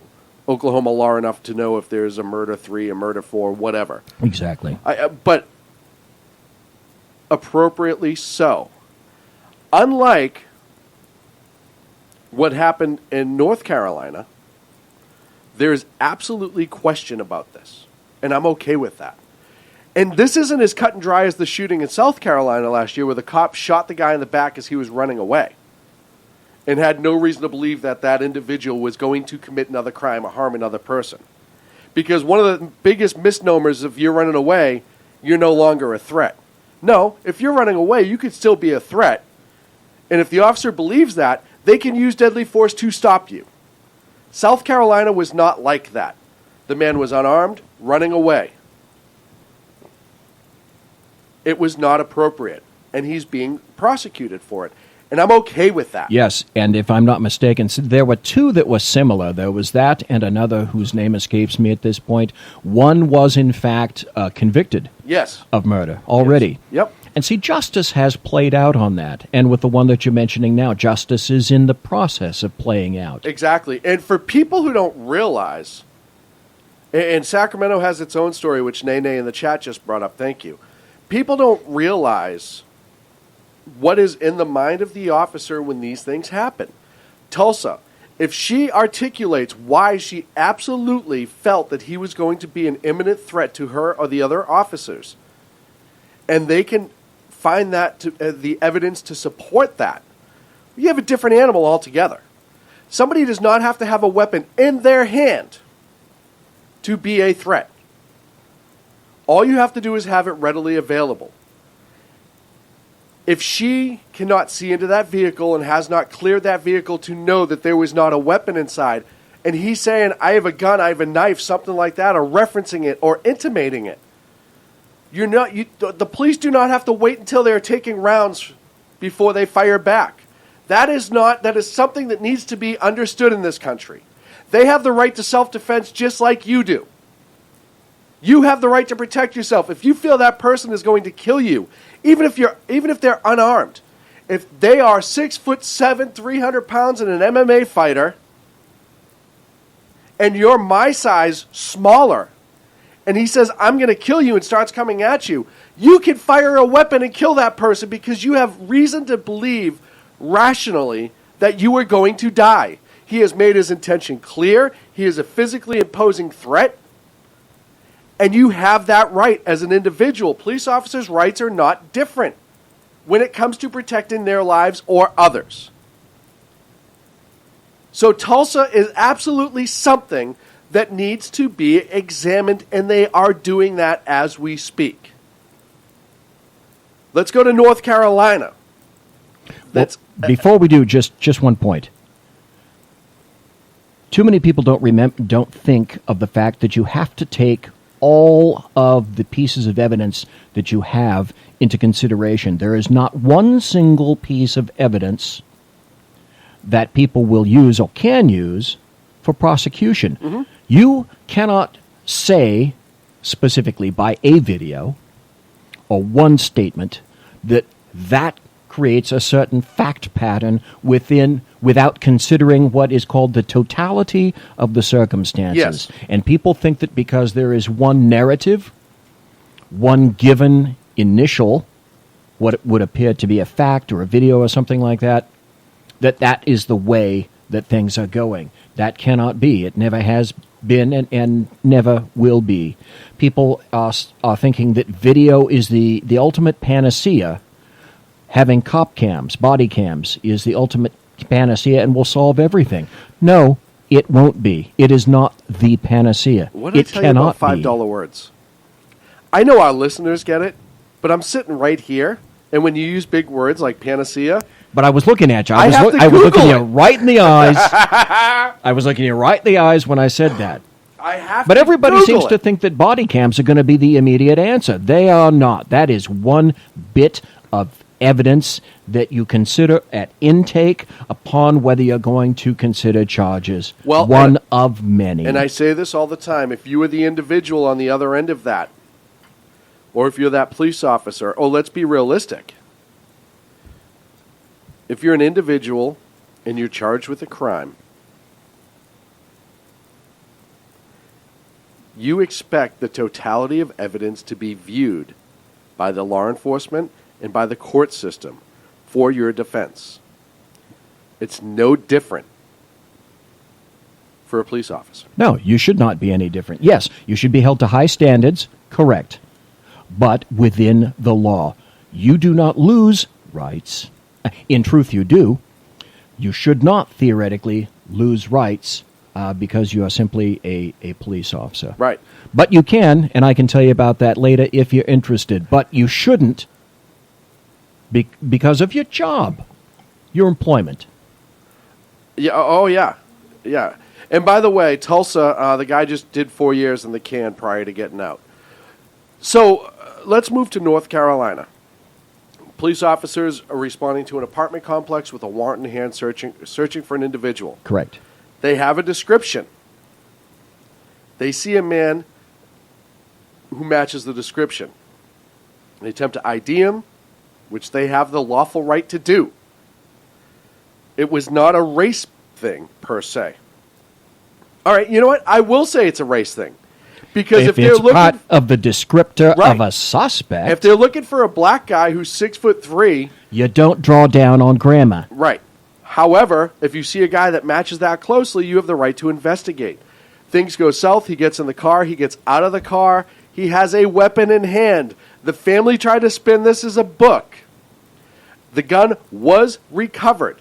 Oklahoma law enough to know if there's a murder 3, a murder 4, whatever. Exactly. But appropriately so. Unlike what happened in North Carolina, there's absolutely question about this. And I'm okay with that. And this isn't as cut and dry as the shooting in South Carolina last year where the cop shot the guy in the back as he was running away and had no reason to believe that that individual was going to commit another crime or harm another person. Because one of the biggest misnomers, if you're running away, you're no longer a threat. No, if you're running away, you could still be a threat. And if the officer believes that, they can use deadly force to stop you. South Carolina was not like that. The man was unarmed, running away. It was not appropriate, and he's being prosecuted for it. And I'm okay with that. Yes, and if I'm not mistaken, there were two that were similar. There was that and another whose name escapes me at this point. One was, in fact, convicted of murder already. Yes. Yep. And see, justice has played out on that. And with the one that you're mentioning now, justice is in the process of playing out. Exactly. And for people who don't realize, and Sacramento has its own story, which Nene in the chat just brought up, thank you. People don't realize what is in the mind of the officer when these things happen. Tulsa, if she articulates why she absolutely felt that he was going to be an imminent threat to her or the other officers, and they can find that the evidence to support that, you have a different animal altogether. Somebody does not have to have a weapon in their hand to be a threat. All you have to do is have it readily available. If she cannot see into that vehicle and has not cleared that vehicle to know that there was not a weapon inside, and he's saying, I have a gun, I have a knife, something like that, or referencing it or intimating it, the police do not have to wait until they're taking rounds before they fire back. That is something that needs to be understood in this country. They have the right to self-defense just like you do. You have the right to protect yourself. If you feel that person is going to kill you, even if they're unarmed, if they are 6'7", 300 pounds and an MMA fighter, and you're my size, smaller, and he says, I'm going to kill you and starts coming at you, you can fire a weapon and kill that person because you have reason to believe rationally that you are going to die. He has made his intention clear. He is a physically imposing threat. And you have that right as an individual. Police officers' rights are not different when it comes to protecting their lives or others. So Tulsa is absolutely something that needs to be examined, and they are doing that as we speak. Let's go to North Carolina. Before we do, just one point. Too many people don't think of the fact that you have to take all of the pieces of evidence that you have into consideration. There is not one single piece of evidence that people will use or can use for prosecution. Mm-hmm. You cannot say specifically by a video or one statement that creates a certain fact pattern without considering what is called the totality of the circumstances. Yes. And people think that because there is one narrative, one given initial, what would appear to be a fact or a video or something like that, that is the way that things are going. That cannot be. It never has been and never will be. People are thinking that video is the ultimate panacea. Having cop cams, body cams, is the ultimate panacea and will solve everything. No, it won't be. It is not the panacea. What did I tell you about $5 words? I know our listeners get it, but I'm sitting right here, and when you use big words like panacea... But I was looking at you. I was looking you right in the eyes. I was looking you right in the eyes when I said that. But everybody seems to think that body cams are going to be the immediate answer. They are not. That is one bit of evidence that you consider at intake upon whether you're going to consider charges. Well, one of many. And I say this all the time. If you are the individual on the other end of that, or if you're that police officer, let's be realistic. If you're an individual and you're charged with a crime, you expect the totality of evidence to be viewed by the law enforcement and by the court system for your defense. It's no different for a police officer. No, you should not be any different. Yes, you should be held to high standards, correct, but within the law. You do not lose rights. In truth, you do. You should not theoretically lose rights because you are simply a police officer. Right. But you can, and I can tell you about that later if you're interested. But you shouldn't because of your job, your employment. Yeah. Oh, yeah. Yeah. And by the way, Tulsa, the guy just did 4 years in the can prior to getting out. So let's move to North Carolina. Police officers are responding to an apartment complex with a warrant in hand, searching for an individual. Correct. They have a description. They see a man who matches the description. They attempt to ID him, which they have the lawful right to do. It was not a race thing, per se. All right, you know what? I will say it's a race thing. Because if they're it's looking part of the descriptor Right. of a suspect, if they're looking for a black guy who's 6'3", you don't draw down on grammar. right. However, if you see a guy that matches that closely, you have the right to investigate. Things go south, he gets in the car, he gets out of the car, he has a weapon in hand. The family tried to spin this as a book. The gun was recovered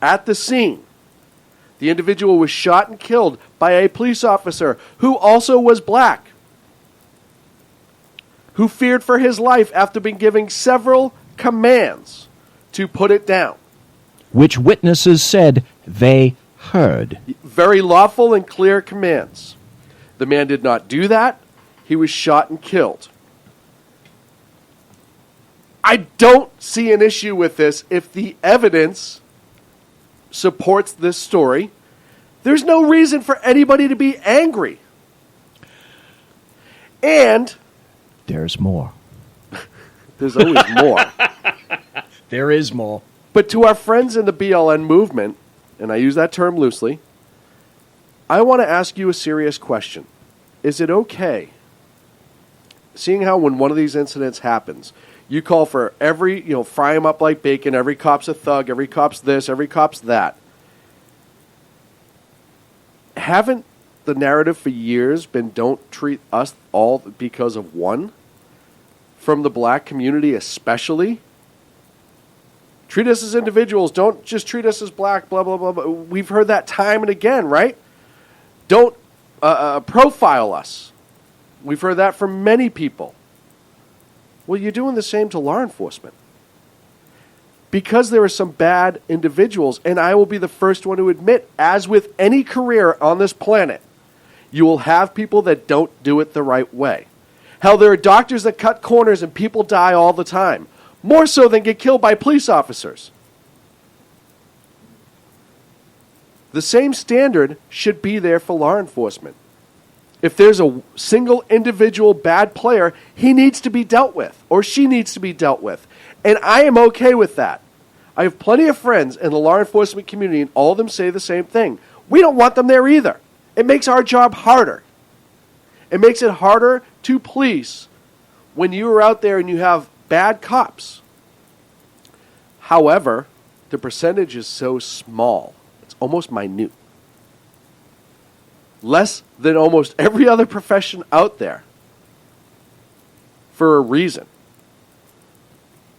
at the scene. The individual was shot and killed by a police officer who also was black, who feared for his life after being given several commands to put it down. Which witnesses said they heard. Very lawful and clear commands. The man did not do that. He was shot and killed. I don't see an issue with this if the evidence supports this story. There's no reason for anybody to be angry. And there's more. There's always more. There is more. But to our friends in the BLM movement, and I use that term loosely, I want to ask you a serious question. Is it okay, seeing how when one of these incidents happens, you call for every, fry him up like bacon, every cop's a thug, every cop's this, every cop's that. Haven't the narrative for years been don't treat us all because of one? From the black community especially? Treat us as individuals. Don't just treat us as black, blah, blah, blah, blah. We've heard that time and again, right? Don't profile us. We've heard that from many people. Well, you're doing the same to law enforcement. Because there are some bad individuals, and I will be the first one to admit, as with any career on this planet, you will have people that don't do it the right way. Hell, there are doctors that cut corners and people die all the time. More so than get killed by police officers. The same standard should be there for law enforcement. If there's a single individual bad player, he needs to be dealt with, or she needs to be dealt with. And I am okay with that. I have plenty of friends in the law enforcement community, and all of them say the same thing. We don't want them there either. It makes our job harder. It makes it harder to police when you are out there and you have bad cops. However, the percentage is so small. It's almost minute. Less than almost every other profession out there. For a reason.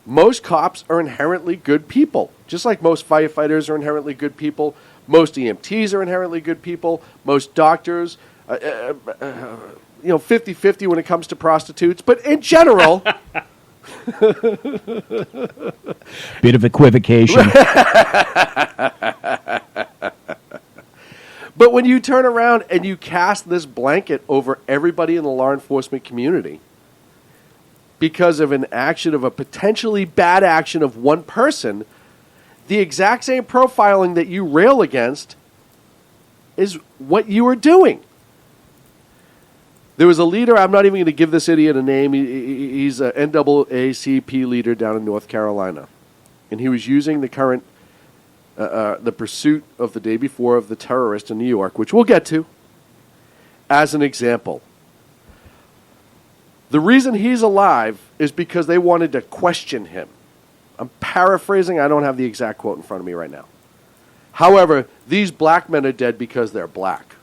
Most cops are inherently good people. Just like most firefighters are inherently good people. Most EMTs are inherently good people. Most doctors, 50-50 when it comes to prostitutes. But in general... Bit of equivocation. But when you turn around and you cast this blanket over everybody in the law enforcement community because of an action of a potentially bad action of one person, the exact same profiling that you rail against is what you are doing. There was a leader, I'm not even going to give this idiot a name, he's an NAACP leader down in North Carolina. And he was using the current, the pursuit of the day before of the terrorist in New York, which we'll get to, as an example. The reason he's alive is because they wanted to question him. I'm paraphrasing, I don't have the exact quote in front of me right now. However, these black men are dead because they're black.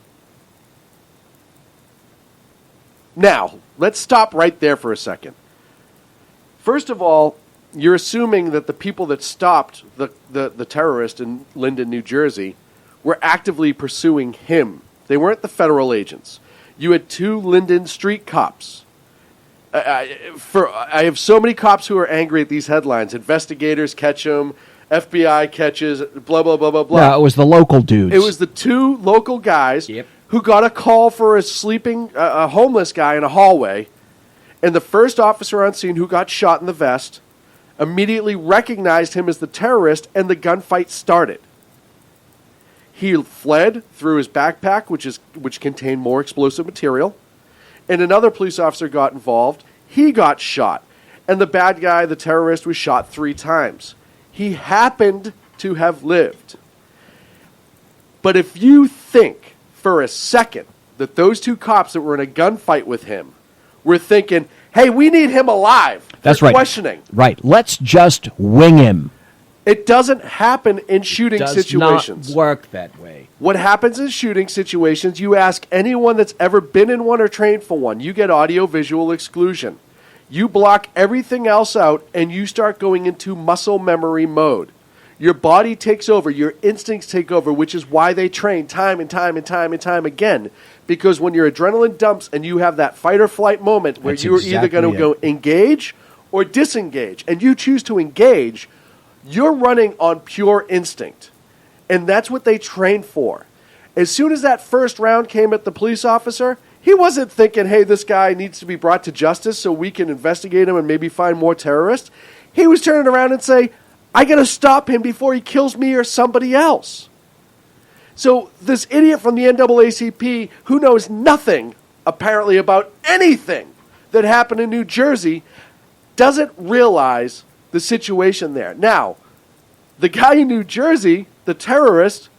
Now, let's stop right there for a second. First of all, you're assuming that the people that stopped the terrorist in Linden, New Jersey were actively pursuing him. They weren't the federal agents. You had 2 Linden Street cops. I have so many cops who are angry at these headlines. Investigators catch them, FBI catches, blah, blah, blah, blah, blah. No, it was the local dudes. It was the 2 local guys who got a call for a sleeping, a homeless guy in a hallway, and the first officer on scene who got shot in the vest immediately recognized him as the terrorist, and the gunfight started. He fled through his backpack, which contained more explosive material, and another police officer got involved. He got shot, and the bad guy, the terrorist, was shot 3 times. He happened to have lived. But if you think for a second that those 2 cops that were in a gunfight with him were thinking, hey, we need him alive. That's right. Questioning. Right. Let's just wing him. It doesn't happen in shooting situations. Does not work that way. What happens in shooting situations, you ask anyone that's ever been in one or trained for one, you get audio-visual exclusion. You block everything else out, and you start going into muscle memory mode. Your body takes over. Your instincts take over, which is why they train time and time and time and time again. Because when your adrenaline dumps and you have that fight or flight moment where you're either going to go engage or disengage, and you choose to engage, you're running on pure instinct. And that's what they train for. As soon as that first round came at the police officer, he wasn't thinking, hey, this guy needs to be brought to justice so we can investigate him and maybe find more terrorists. He was turning around and saying, I got to stop him before he kills me or somebody else. So this idiot from the NAACP, who knows nothing, apparently, about anything that happened in New Jersey, doesn't realize the situation there. Now, the guy in New Jersey, the terrorist,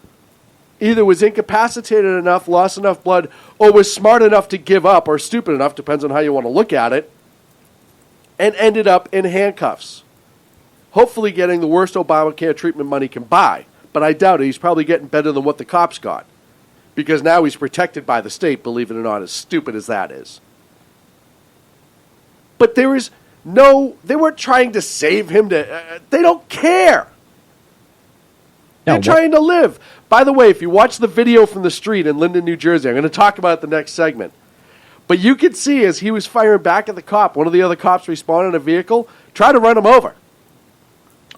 either was incapacitated enough, lost enough blood, or was smart enough to give up, or stupid enough, depends on how you want to look at it, and ended up in handcuffs. Hopefully getting the worst Obamacare treatment money can buy. But I doubt it. He's probably getting better than what the cops got. Because now he's protected by the state, believe it or not, as stupid as that is. But they weren't trying to save him. They don't care. They're trying to live. By the way, if you watch the video from the street in Linden, New Jersey, I'm going to talk about it the next segment. But you could see as he was firing back at the cop, one of the other cops responded in a vehicle, try to run him over.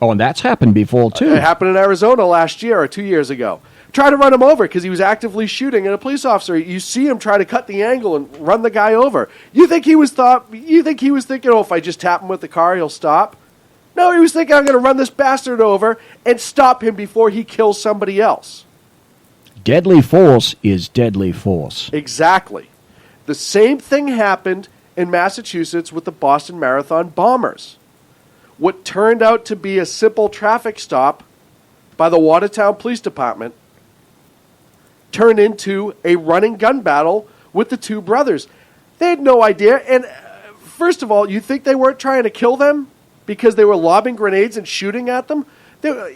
Oh, and that's happened before, too. It happened in Arizona last year or 2 years ago. Try to run him over because he was actively shooting at a police officer. You see him try to cut the angle and run the guy over. You think he was thinking, oh, if I just tap him with the car, he'll stop? No, he was thinking, I'm going to run this bastard over and stop him before he kills somebody else. Deadly force is deadly force. Exactly. The same thing happened in Massachusetts with the Boston Marathon bombers. What turned out to be a simple traffic stop by the Watertown Police Department turned into a running gun battle with the 2 brothers. They had no idea. And first of all, you think they weren't trying to kill them because they were lobbing grenades and shooting at them? They're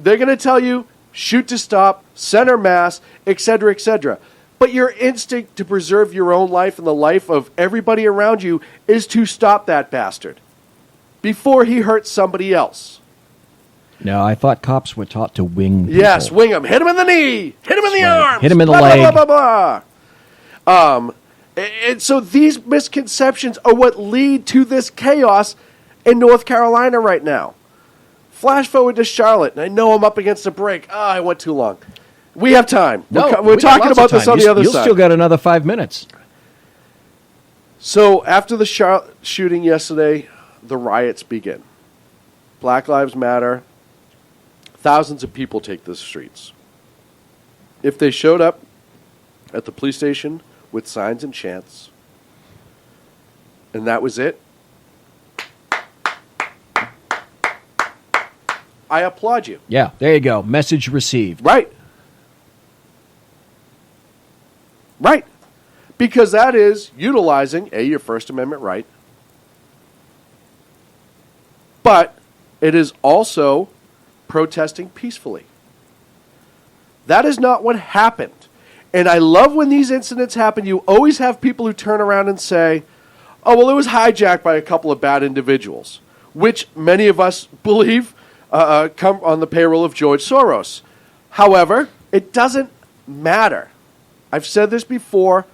going to tell you, shoot to stop, center mass, etc., etc. But your instinct to preserve your own life and the life of everybody around you is to stop that bastard before he hurts somebody else. No, I thought cops were taught to wing people. Yes, wing him. Hit him in the knee. Hit him in the arms. Hit him in the blah, leg. Blah, blah, blah, blah. And so these misconceptions are what lead to this chaos in North Carolina right now. Flash forward to Charlotte, and I know I'm up against a break. I went too long. We have time. We're talking about this on the other side. You'll still got another 5 minutes. So after the Charlotte shooting yesterday, the riots begin. Black Lives Matter. Thousands of people take to the streets. If they showed up at the police station with signs and chants, and that was it, I applaud you. Yeah, there you go. Message received. Right. Right. Because that is utilizing, your First Amendment right, but it is also protesting peacefully. That is not what happened. And I love when these incidents happen, you always have people who turn around and say, oh, well, it was hijacked by a couple of bad individuals, which many of us believe come on the payroll of George Soros. However, It doesn't matter. I've said this before,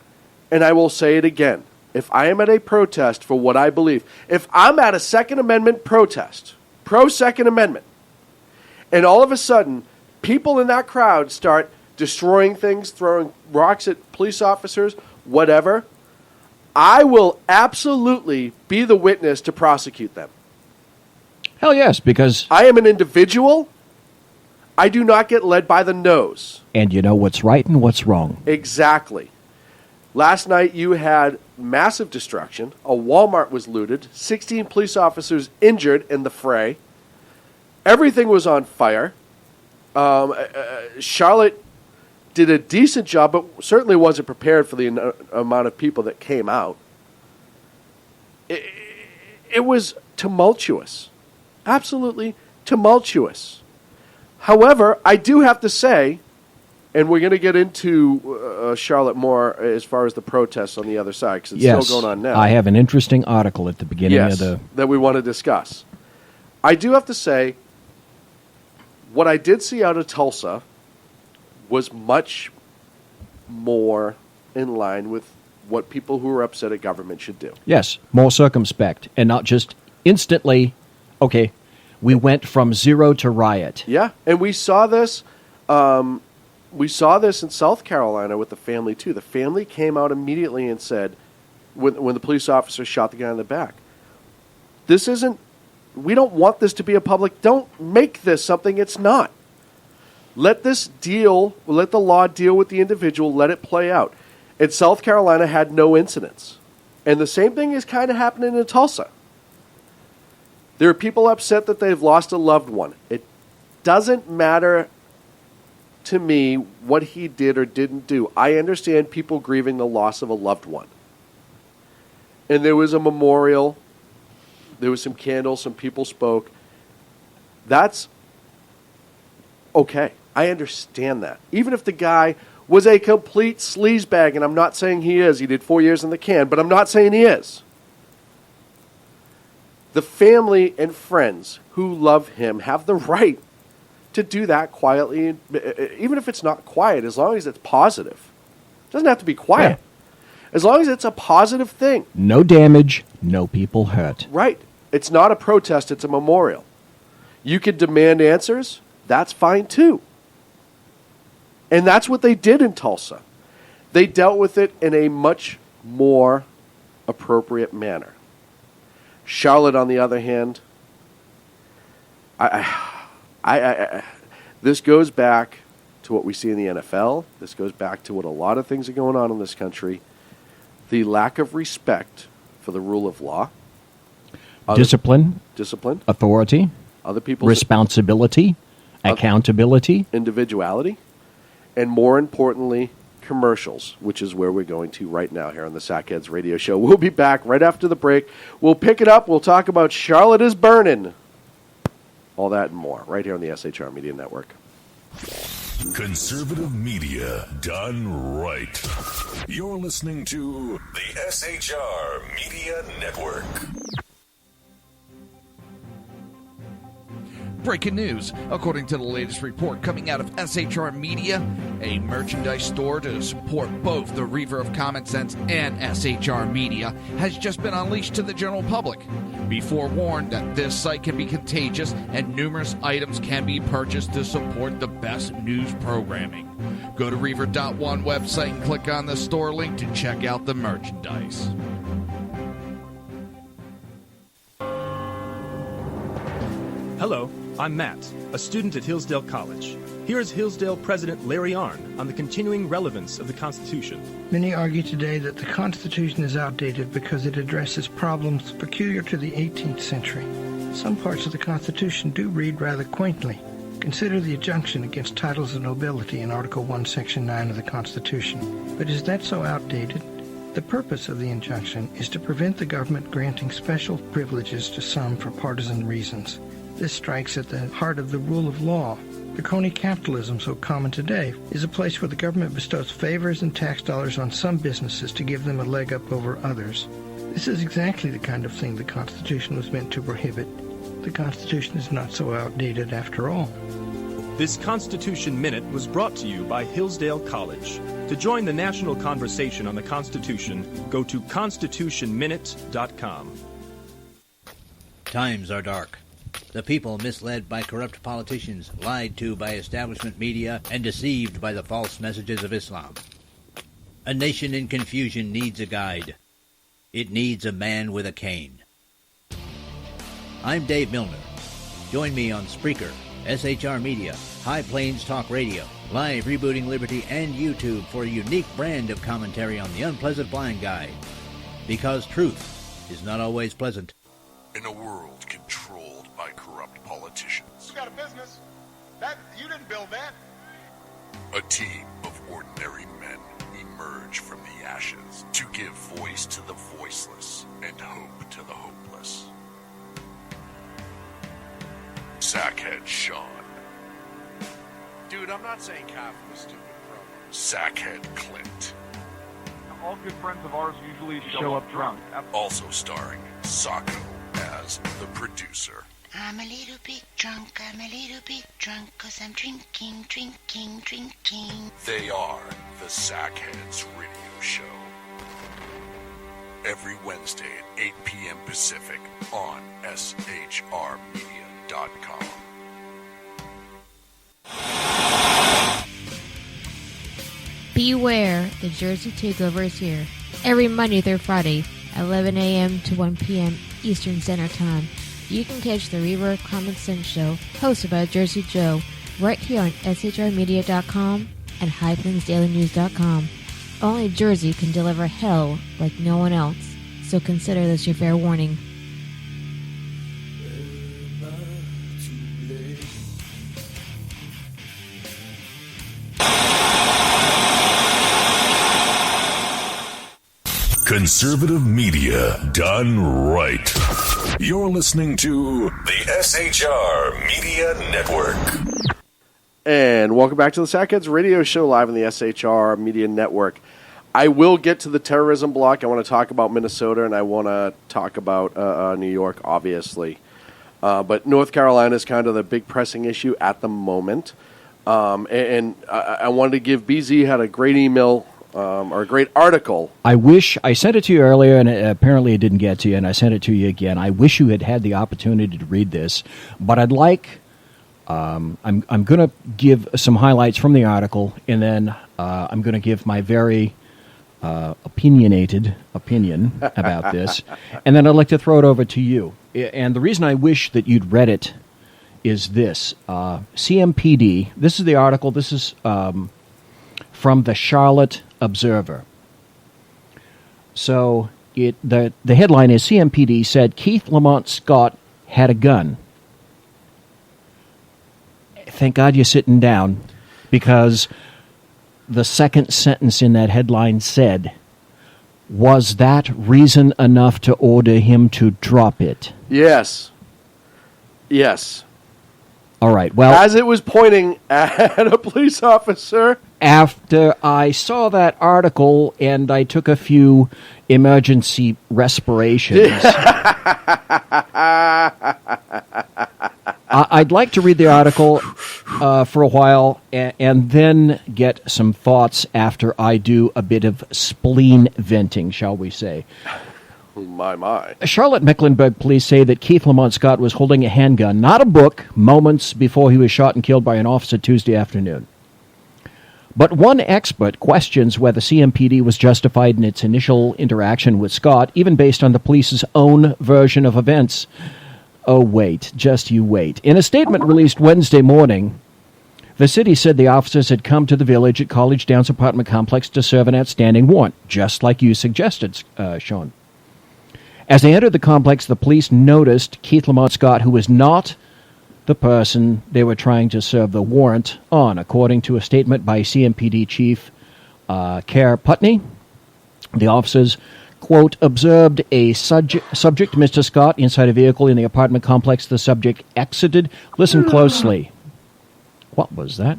and I will say it again. If I am at a protest for what I believe, if I'm at a Second Amendment protest, pro-Second Amendment, and all of a sudden people in that crowd start destroying things, throwing rocks at police officers, whatever, I will absolutely be the witness to prosecute them. Hell yes, because I am an individual. I do not get led by the nose. And you know what's right and what's wrong. Exactly. Last night you had massive destruction. A Walmart was looted. 16 police officers injured in the fray. Everything was on fire. Charlotte did a decent job, but certainly wasn't prepared for the amount of people that came out. It was tumultuous. Absolutely tumultuous. However, I do have to say, and we're going to get into Charlotte more as far as the protests on the other side, because it's still going on now. I have an interesting article at the beginning of that we want to discuss. I do have to say, what I did see out of Tulsa was much more in line with what people who are upset at government should do. Yes, more circumspect, and not just instantly, okay, we went from zero to riot. Yeah, and we saw this. We saw this in South Carolina with the family too. The family came out immediately and said, when the police officer shot the guy in the back, "This isn't. We don't want this to be a public. Don't make this something it's not. Let this deal. Let the law deal with the individual. Let it play out." And South Carolina had no incidents, and the same thing is kind of happening in Tulsa. There are people upset that they've lost a loved one. It doesn't matter to me what he did or didn't do. I understand people grieving the loss of a loved one. And there was a memorial. There was some candles. Some people spoke. That's okay. I understand that. Even if the guy was a complete sleazebag, and I'm not saying he is. He did 4 years in the can, but I'm not saying he is. The family and friends who love him have the right to do that quietly, even if it's not quiet, as long as it's positive. It doesn't have to be quiet. Yeah. As long as it's a positive thing. No damage, no people hurt. Right. It's not a protest, it's a memorial. You could demand answers, that's fine too. And that's what they did in Tulsa. They dealt with it in a much more appropriate manner. Charlotte, on the other hand, this goes back to what we see in the NFL. This goes back to what a lot of things are going on in this country. The lack of respect for the rule of law. Discipline. Authority. Other people's responsibility. Accountability. Individuality. And more importantly, commercials, which is where we're going to right now here on the Sackheads Radio Show. We'll be back right after the break. We'll pick it up. We'll talk about Charlotte is Burning. All that and more right here on the SHR Media Network. Conservative media done right. You're listening to the SHR Media Network. Breaking news. According to the latest report coming out of SHR Media, a merchandise store to support both the Reaver of Common Sense and SHR Media has just been unleashed to the general public. Be forewarned that this site can be contagious and numerous items can be purchased to support the best news programming. Go to Reaver.one website and click on the store link to check out the merchandise. Hello, I'm Matt, a student at Hillsdale College. Here is Hillsdale President Larry Arnn on the continuing relevance of the Constitution. Many argue today that the Constitution is outdated because it addresses problems peculiar to the 18th century. Some parts of the Constitution do read rather quaintly. Consider the injunction against titles of nobility in Article 1, Section 9 of the Constitution. But is that so outdated? The purpose of the injunction is to prevent the government granting special privileges to some for partisan reasons. This strikes at the heart of the rule of law. The crony capitalism so common today is a place where the government bestows favors and tax dollars on some businesses to give them a leg up over others. This is exactly the kind of thing the Constitution was meant to prohibit. The Constitution is not so outdated after all. This Constitution Minute was brought to you by Hillsdale College. To join the national conversation on the Constitution, go to constitutionminute.com. Times are dark. The people misled by corrupt politicians, lied to by establishment media, and deceived by the false messages of Islam. A nation in confusion needs a guide. It needs a man with a cane. I'm Dave Milner. Join me on Spreaker, SHR Media, High Plains Talk Radio, Live Rebooting Liberty, and YouTube for a unique brand of commentary on the unpleasant blind guide. Because truth is not always pleasant. In a world controlled by corrupt politicians, You got a business. That you didn't build that. a team of ordinary men emerge from the ashes to give voice to the voiceless and hope to the hopeless. Sackhead Shaun, Dude, I'm not saying half of the stupid program. Sackhead Clint, All good friends of ours usually show up drunk. also starring Sacco as the producer. I'm a little bit drunk, I'm a little bit drunk, 'cause I'm drinking, drinking, drinking. They are the Sackheads Radio Show. Every Wednesday at 8 p.m. Pacific on SHRmedia.com. Beware, the Jersey Takeover is here. Every Monday through Friday, 11 a.m. to 1 p.m. Eastern Standard Time. You can catch the Reverb Common Sense Show, hosted by Jersey Joe, right here on SHRmedia.com and HighPlainsDailyNews.com. Only Jersey can deliver hell like no one else, so consider this your fair warning. Conservative media done right. You're listening to the SHR Media Network. And welcome back to the Sackheads Radio Show live on the SHR Media Network. I will get to the terrorism block. I want to talk about Minnesota, and I want to talk about New York, obviously. But North Carolina is kind of the big pressing issue at the moment. And I wanted to give BZ had a great email or a great article. I wish I sent it to you earlier, and apparently it didn't get to you, and I sent it to you again. I wish you had had the opportunity to read this, but I'd like. I'm going to give some highlights from the article, and then I'm going to give my very opinionated opinion about this, and then I'd like to throw it over to you. And the reason I wish that you'd read it is this. CMPD, this is the article, this is from the Charlotte Observer. So the headline is CMPD said Keith Lamont Scott had a gun. Thank God you're sitting down, because the second sentence in that headline said, was that reason enough to order him to drop it? Yes. Yes. All right, well... As it was pointing at a police officer. After I saw that article and I took a few emergency respirations... I'd like to read the article for a while and then get some thoughts after I do a bit of spleen venting, shall we say. My. Charlotte Mecklenburg police say that Keith Lamont Scott was holding a handgun, not a book, moments before he was shot and killed by an officer Tuesday afternoon. But one expert questions whether CMPD was justified in its initial interaction with Scott, even based on the police's own version of events. Oh, wait. Just you wait. In a statement released Wednesday morning, the city said the officers had come to the village at College Downs apartment complex to serve an outstanding warrant, just like you suggested, Shaun. As they entered the complex, the police noticed Keith Lamont Scott, who was not the person they were trying to serve the warrant on, according to a statement by CMPD Chief Kerr Putney. The officers, quote, observed a subject, Mr. Scott, inside a vehicle in the apartment complex. The subject exited. Listen closely. What was that?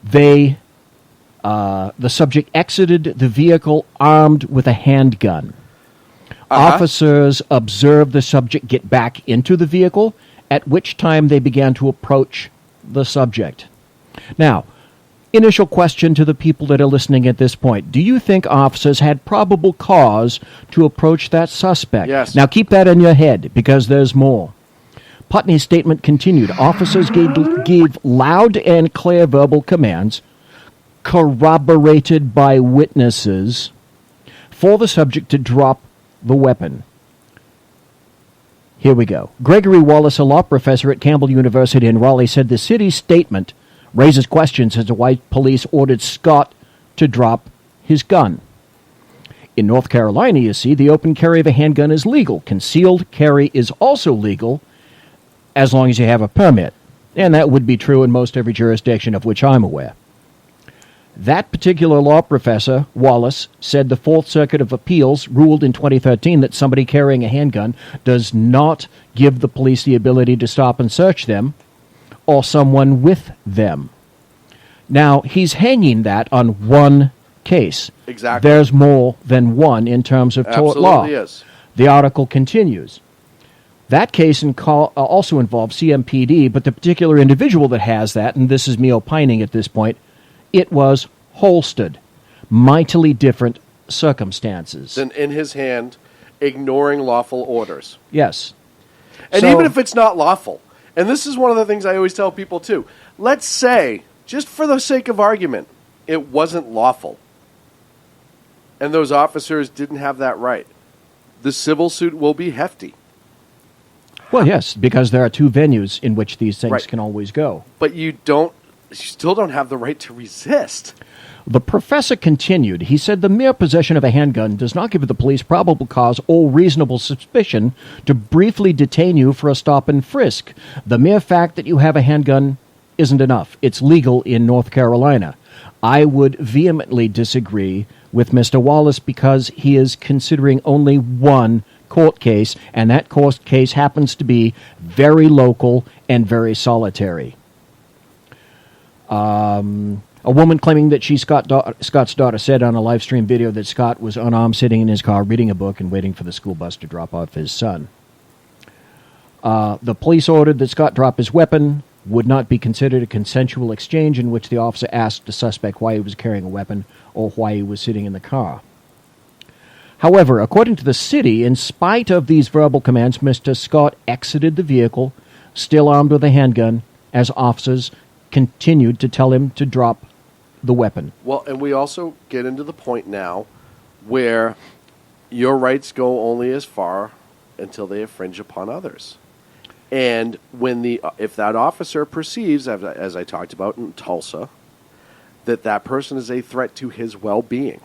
The subject exited the vehicle armed with a handgun. Officers observed the subject get back into the vehicle, at which time they began to approach the subject. Now, initial question to the people that are listening at this point. Do you think officers had probable cause to approach that suspect? Yes. Now, keep that in your head, because there's more. Putney's statement continued. Officers gave loud and clear verbal commands, corroborated by witnesses, for the subject to drop the weapon. Here we go. Gregory Wallace, a law professor at Campbell University in Raleigh, said the city's statement raises questions as to why police ordered Scott to drop his gun. In North Carolina, you see, the open carry of a handgun is legal. Concealed carry is also legal as long as you have a permit. And that would be true in most every jurisdiction of which I'm aware. That particular law professor, Wallace, said the Fourth Circuit of Appeals ruled in 2013 that somebody carrying a handgun does not give the police the ability to stop and search them or someone with them. Now, he's hanging that on one case. Exactly. There's more than one in terms of tort law. Absolutely is. The article continues. That case also involves CMPD, but the particular individual that has that, and this is me opining at this point, it was holstered. Mightily different circumstances. And in his hand, ignoring lawful orders. Yes. And So- even if it's not lawful, and this is one of the things I always tell people too, let's say, just for the sake of argument, it wasn't lawful. And those officers didn't have that right. The civil suit will be hefty. Well, yes, because there are two venues in which these things Right. can always go. But you still don't have the right to resist. The professor continued. He said the mere possession of a handgun does not give the police probable cause or reasonable suspicion to briefly detain you for a stop and frisk. The mere fact that you have a handgun isn't enough. It's legal in North Carolina. I would vehemently disagree with Mr. Wallace because he is considering only one court case, and that court case happens to be very local and very solitary. A woman claiming that she's Scott's daughter said on a live stream video that Scott was unarmed, sitting in his car, reading a book and waiting for the school bus to drop off his son. The police ordered that Scott drop his weapon. Would not be considered a consensual exchange in which the officer asked the suspect why he was carrying a weapon or why he was sitting in the car. However, according to the city, in spite of these verbal commands, Mr. Scott exited the vehicle, still armed with a handgun, as officers continued to tell him to drop the weapon. Well, and we also get into the point now where your rights go only as far until they infringe upon others. And if that officer perceives, as I talked about in Tulsa, that person is a threat to his well-being,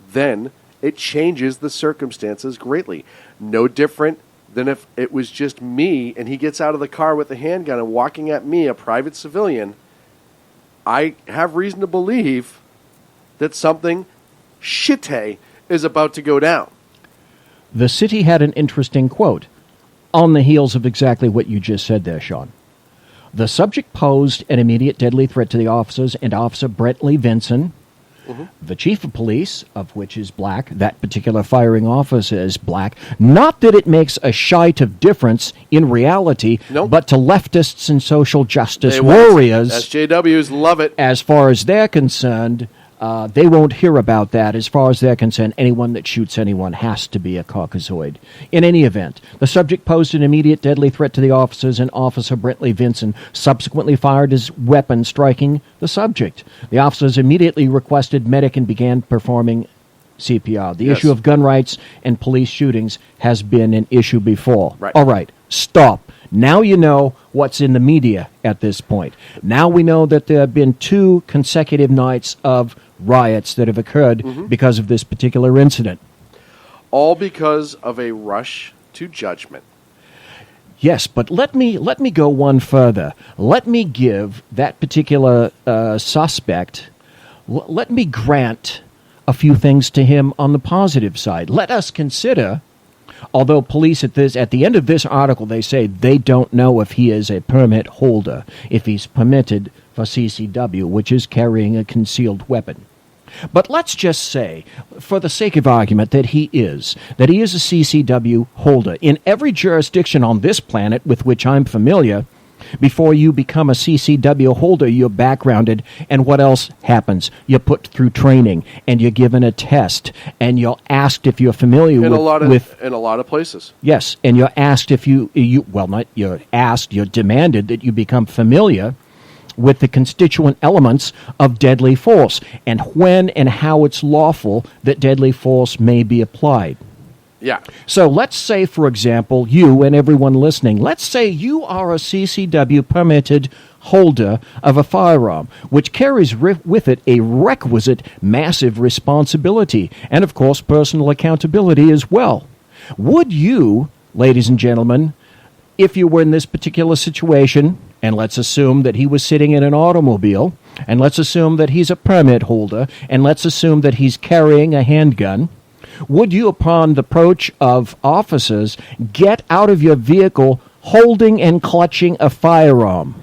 then it changes the circumstances greatly. No different than if it was just me and he gets out of the car with a handgun and walking at me, a private civilian. I have reason to believe that something shitty is about to go down. The city had an interesting quote on the heels of exactly what you just said there, Shaun. The subject posed an immediate deadly threat to the officers and Officer Brentley Vinson, the chief of police, of which is black. That particular firing officer is black. Not that it makes a shite of difference in reality, but to leftists and social justice warriors, SJWs love it. As far as they're concerned, they won't hear about that. As far as they're concerned, anyone that shoots anyone has to be a Caucasoid. In any event, the subject posed an immediate deadly threat to the officers, and Officer Brentley Vinson subsequently fired his weapon, striking the subject. The officers immediately requested medic and began performing CPR. The issue of gun rights and police shootings has been an issue before. Right. All right, stop. Now you know what's in the media at this point. Now we know that there have been 2 consecutive nights of riots that have occurred because of this particular incident. All because of a rush to judgment. Yes, but let me go one further. Let me give that particular suspect, let me grant a few things to him on the positive side. Let us consider, although police at the end of this article, they say they don't know if he is a permit holder, if he's permitted for CCW, which is carrying a concealed weapon. But let's just say, for the sake of argument, that he is a CCW holder. In every jurisdiction on this planet with which I'm familiar, Before you become a CCW holder, you're backgrounded, and what else happens? You're put through training, and you're given a test, and you're asked if you're familiar in with... in a lot of places. Yes, and you're asked if you not you're asked, you're demanded that you become familiar with the constituent elements of deadly force, and when and how it's lawful that deadly force may be applied. Yeah. So let's say, for example, you and everyone listening, let's say you are a CCW permitted holder of a firearm, which carries with it a requisite massive responsibility and, of course, personal accountability as well. Would you, ladies and gentlemen, if you were in this particular situation, and let's assume that he was sitting in an automobile, and let's assume that he's a permit holder, and let's assume that he's carrying a handgun, would you, upon the approach of officers, get out of your vehicle holding and clutching a firearm?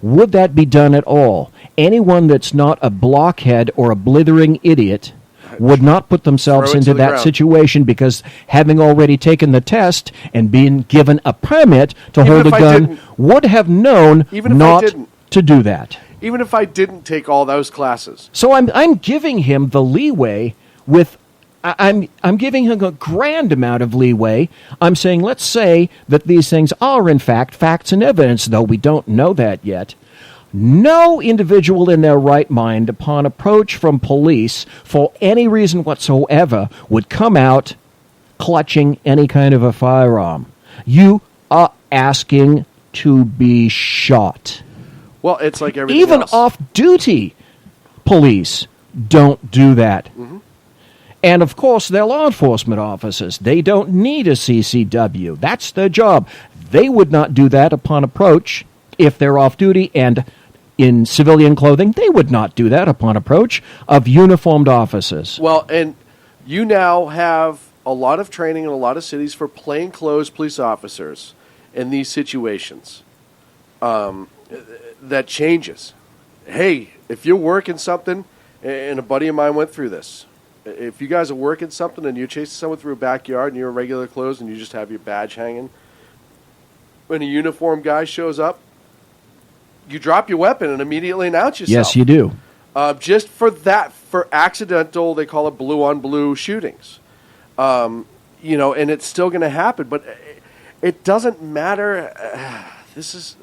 Would that be done at all? Anyone that's not a blockhead or a blithering idiot would not put themselves into that situation, because having already taken the test and being given a permit to hold a gun would have known not to do that. Even if I didn't take all those classes. So I'm giving him the leeway with... I'm giving him a grand amount of leeway. I'm saying, let's say that these things are, in fact, facts and evidence, though we don't know that yet. No individual in their right mind, upon approach from police, for any reason whatsoever, would come out clutching any kind of a firearm. You are asking to be shot. Well, it's like everything Even else. off-duty police don't do that. Mm-hmm. And, of course, they're law enforcement officers. They don't need a CCW. That's their job. They would not do that upon approach if they're off-duty and in civilian clothing. They would not do that upon approach of uniformed officers. Well, and you now have a lot of training in a lot of cities for plainclothes police officers in these situations. That changes. Hey, if you're working something, and a buddy of mine went through this, if you guys are working something and you're chasing someone through a backyard and you're in regular clothes and you just have your badge hanging, when a uniformed guy shows up, you drop your weapon and immediately announce yourself. Yes, you do. Just for that, for accidental, they call it blue-on-blue shootings. And it's still going to happen, but it doesn't matter. This is.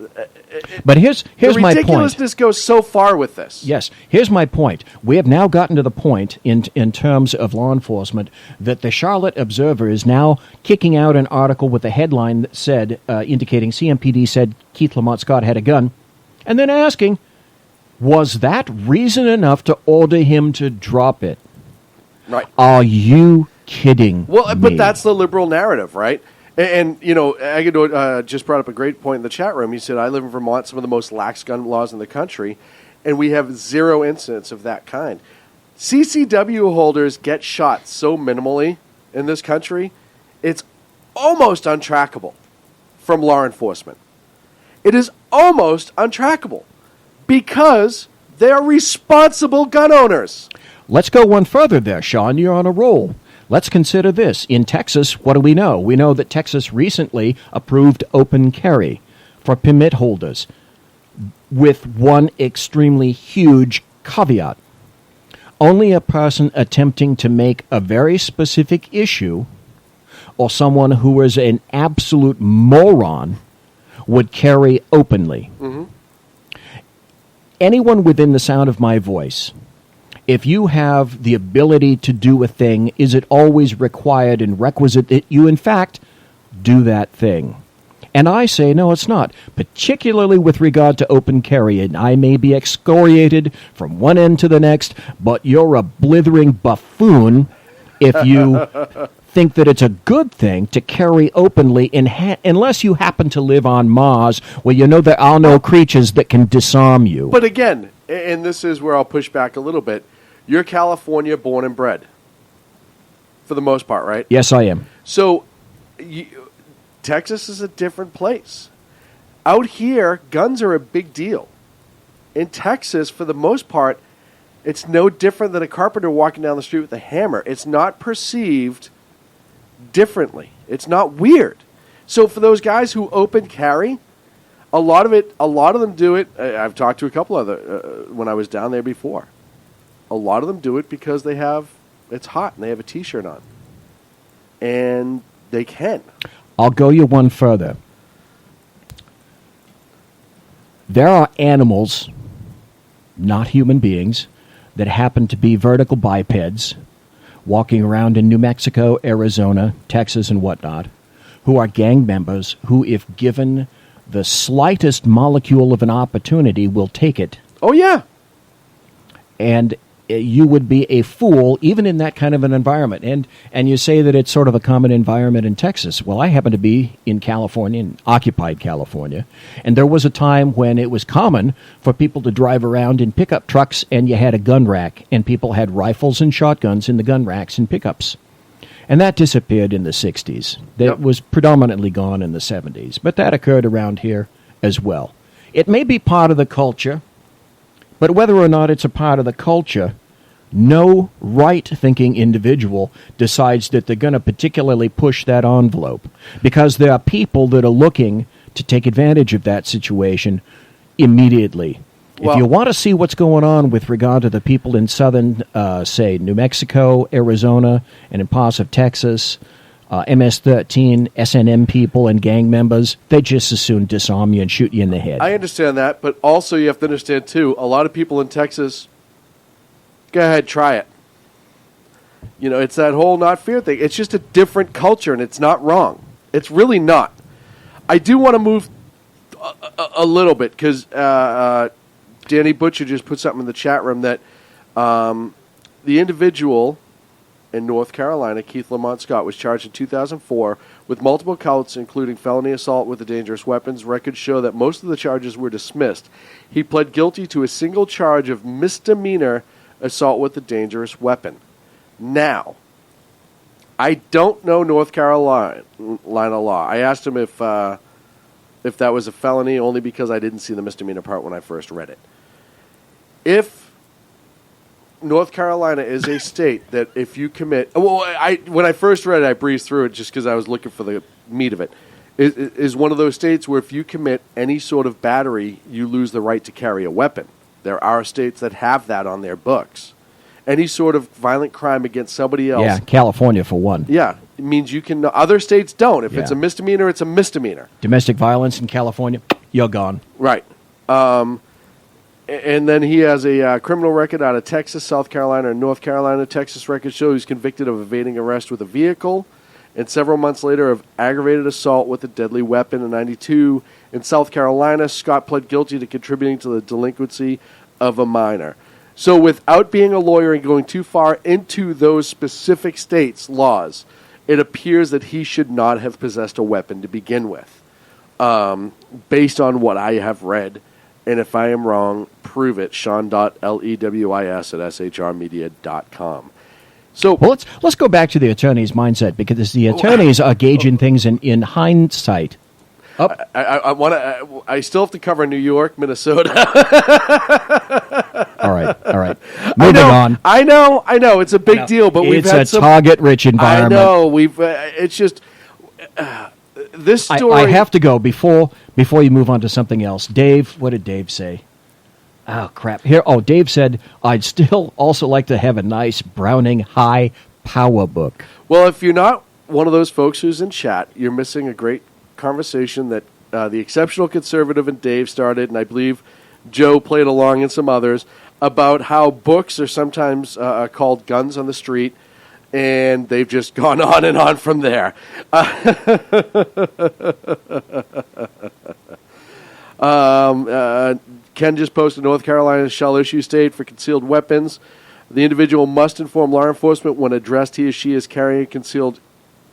But here's my point. The ridiculousness goes so far with this. Yes, here's my point. We have now gotten to the point in terms of law enforcement that the Charlotte Observer is now kicking out an article with a headline that said, indicating CMPD said Keith Lamont Scott had a gun, and then asking, was that reason enough to order him to drop it? Right. Are you kidding me? But that's the liberal narrative, right? And Agador just brought up a great point in the chat room. He said, I live in Vermont, some of the most lax gun laws in the country, and we have zero incidents of that kind. CCW holders get shot so minimally in this country, it's almost untrackable from law enforcement. It is almost untrackable because they're responsible gun owners. Let's go one further there, Shaun. You're on a roll. Let's consider this. In Texas, what do we know? We know that Texas recently approved open carry for permit holders with one extremely huge caveat. Only a person attempting to make a very specific issue or someone who is an absolute moron would carry openly. Mm-hmm. Anyone within the sound of my voice, if you have the ability to do a thing, is it always required and requisite that you, in fact, do that thing? And I say, no, it's not, particularly with regard to open carry. And I may be excoriated from one end to the next, but you're a blithering buffoon if you think that it's a good thing to carry openly unless you happen to live on Mars, where you know there are no creatures that can disarm you. But again, and this is where I'll push back a little bit, you're California born and bred, for the most part, right? Yes, I am. So, Texas is a different place. Out here, guns are a big deal. In Texas, for the most part, it's no different than a carpenter walking down the street with a hammer. It's not perceived differently. It's not weird. So for those guys who open carry, A lot of them do it. I've talked to a couple other when I was down there before. A lot of them do it because it's hot and they have a T-shirt on, and they can. I'll go you one further. There are animals, not human beings, that happen to be vertical bipeds, walking around in New Mexico, Arizona, Texas, and whatnot, who are gang members who, if given the slightest molecule of an opportunity, will take it. Oh, yeah. And you would be a fool even in that kind of an environment. And you say that it's sort of a common environment in Texas. Well, I happen to be in California, in occupied California, and there was a time when it was common for people to drive around in pickup trucks and you had a gun rack, and people had rifles and shotguns in the gun racks and pickups. And that disappeared in the 60s. That was predominantly gone in the 70s. But that occurred around here as well. It may be part of the culture, but whether or not it's a part of the culture, no right-thinking individual decides that they're going to particularly push that envelope, because there are people that are looking to take advantage of that situation immediately. Well, if you want to see what's going on with regard to the people in southern, say, New Mexico, Arizona, and in parts of Texas, MS-13, SNM people and gang members, they just as soon disarm you and shoot you in the head. I understand that, but also you have to understand, too, a lot of people in Texas, go ahead, try it. You know, it's that whole not fear thing. It's just a different culture, and it's not wrong. It's really not. I do want to move a little bit, because Danny Butcher just put something in the chat room that the individual in North Carolina, Keith Lamont Scott, was charged in 2004 with multiple counts, including felony assault with a dangerous weapons. Records show that most of the charges were dismissed. He pled guilty to a single charge of misdemeanor assault with a dangerous weapon. Now, I don't know North Carolina law. I asked him if that was a felony, only because I didn't see the misdemeanor part when I first read it. If North Carolina is a state that if you commit... Well, when I first read it, I breezed through it just because I was looking for the meat of it. It is one of those states where if you commit any sort of battery, you lose the right to carry a weapon. There are states that have that on their books. Any sort of violent crime against somebody else... Yeah, California for one. Yeah, it means you can... Other states don't. If it's a misdemeanor, it's a misdemeanor. Domestic violence in California, you're gone. Right. And then he has a criminal record out of Texas, South Carolina, and North Carolina. Texas records show he's convicted of evading arrest with a vehicle, and several months later of aggravated assault with a deadly weapon in 92. In South Carolina, Scott pled guilty to contributing to the delinquency of a minor. So without being a lawyer and going too far into those specific states' laws, it appears that he should not have possessed a weapon to begin with, based on what I have read. And if I am wrong, prove it. Shaun.lews@shrmedia.com. So, well, let's go back to the attorney's mindset, because the attorneys are gauging things in hindsight. I still have to cover New York, Minnesota. All right. Moving on. I know. It's a big deal, but we've had it's a target-rich environment. I know. It's just this story. I have to go before you move on to something else. Dave, what did Dave say? Oh, crap. Dave said, I'd still also like to have a nice Browning High Power book. Well, if you're not one of those folks who's in chat, you're missing a great conversation that the Exceptional Conservative and Dave started, and I believe Joe played along and some others, about how books are sometimes called guns on the street, and they've just gone on and on from there. Ken just posted North Carolina shall issue state for concealed weapons. The individual must inform law enforcement when addressed he or she is carrying a concealed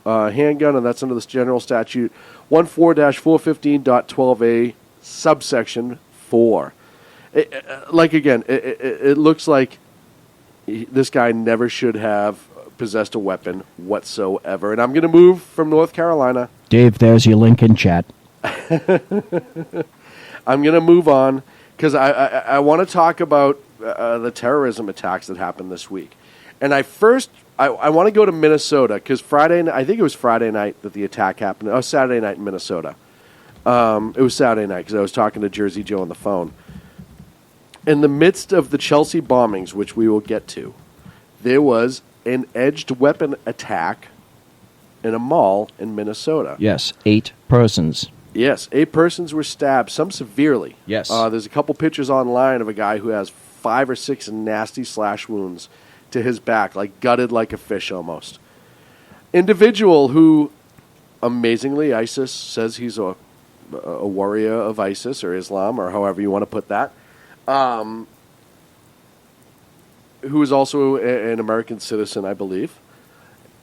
handgun, and that's under the general statute 14-415.12a, subsection 4. It looks like this guy never should have possessed a weapon whatsoever. And I'm going to move from North Carolina. Dave, there's your link in chat. I'm going to move on because I want to talk about the terrorism attacks that happened this week. And I want to go to Minnesota because I think it was Friday night that the attack happened. Oh, Saturday night in Minnesota. It was Saturday night because I was talking to Jersey Joe on the phone. In the midst of the Chelsea bombings, which we will get to, there was an edged weapon attack in a mall in Minnesota. Yes, 8 persons. Yes, 8 persons were stabbed, some severely. Yes. There's a couple pictures online of a guy who has 5 or 6 nasty slash wounds to his back, like gutted like a fish almost. Individual who, amazingly, ISIS says he's a warrior of ISIS or Islam or however you want to put that, who is also an American citizen, I believe,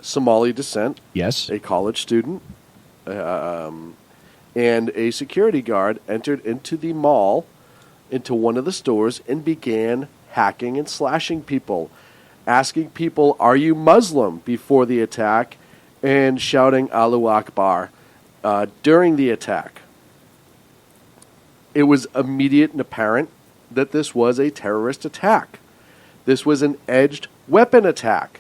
Somali descent. Yes. A college student, and a security guard entered into the mall, into one of the stores, and began hacking and slashing people, asking people, "Are you Muslim?" before the attack, and shouting "Allahu Akbar" during the attack. It was immediate and apparent that this was a terrorist attack. This was an edged weapon attack.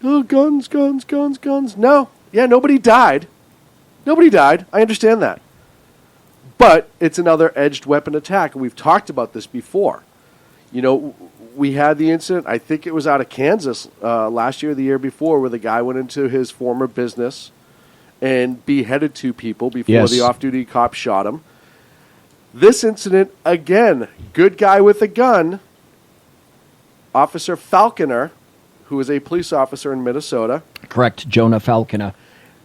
Oh, guns, guns, guns, guns. No. Yeah, nobody died. Nobody died. I understand that. But it's another edged weapon attack. And we've talked about this before. You know, we had the incident, I think it was out of Kansas last year or the year before, where the guy went into his former business and beheaded 2 people before the off-duty cop shot him. This incident, again, good guy with a gun, Officer Falconer, who is a police officer in Minnesota. Correct, Jonah Falconer.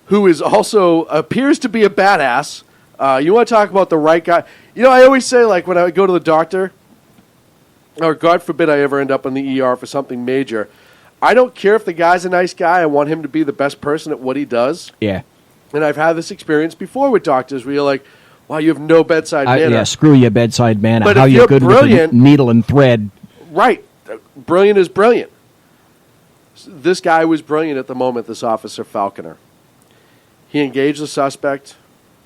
Who is also, appears to be a badass. You want to talk about the right guy? You know, I always say, like, when I go to the doctor, or God forbid I ever end up in the ER for something major, I don't care if the guy's a nice guy. I want him to be the best person at what he does. Yeah. And I've had this experience before with doctors where you're like, wow, you have no bedside manner. Yeah, screw your bedside manner. But how if you're you're good brilliant, with a needle and thread. Right. Brilliant is brilliant. This guy was brilliant at the moment, this Officer Falconer. He engaged the suspect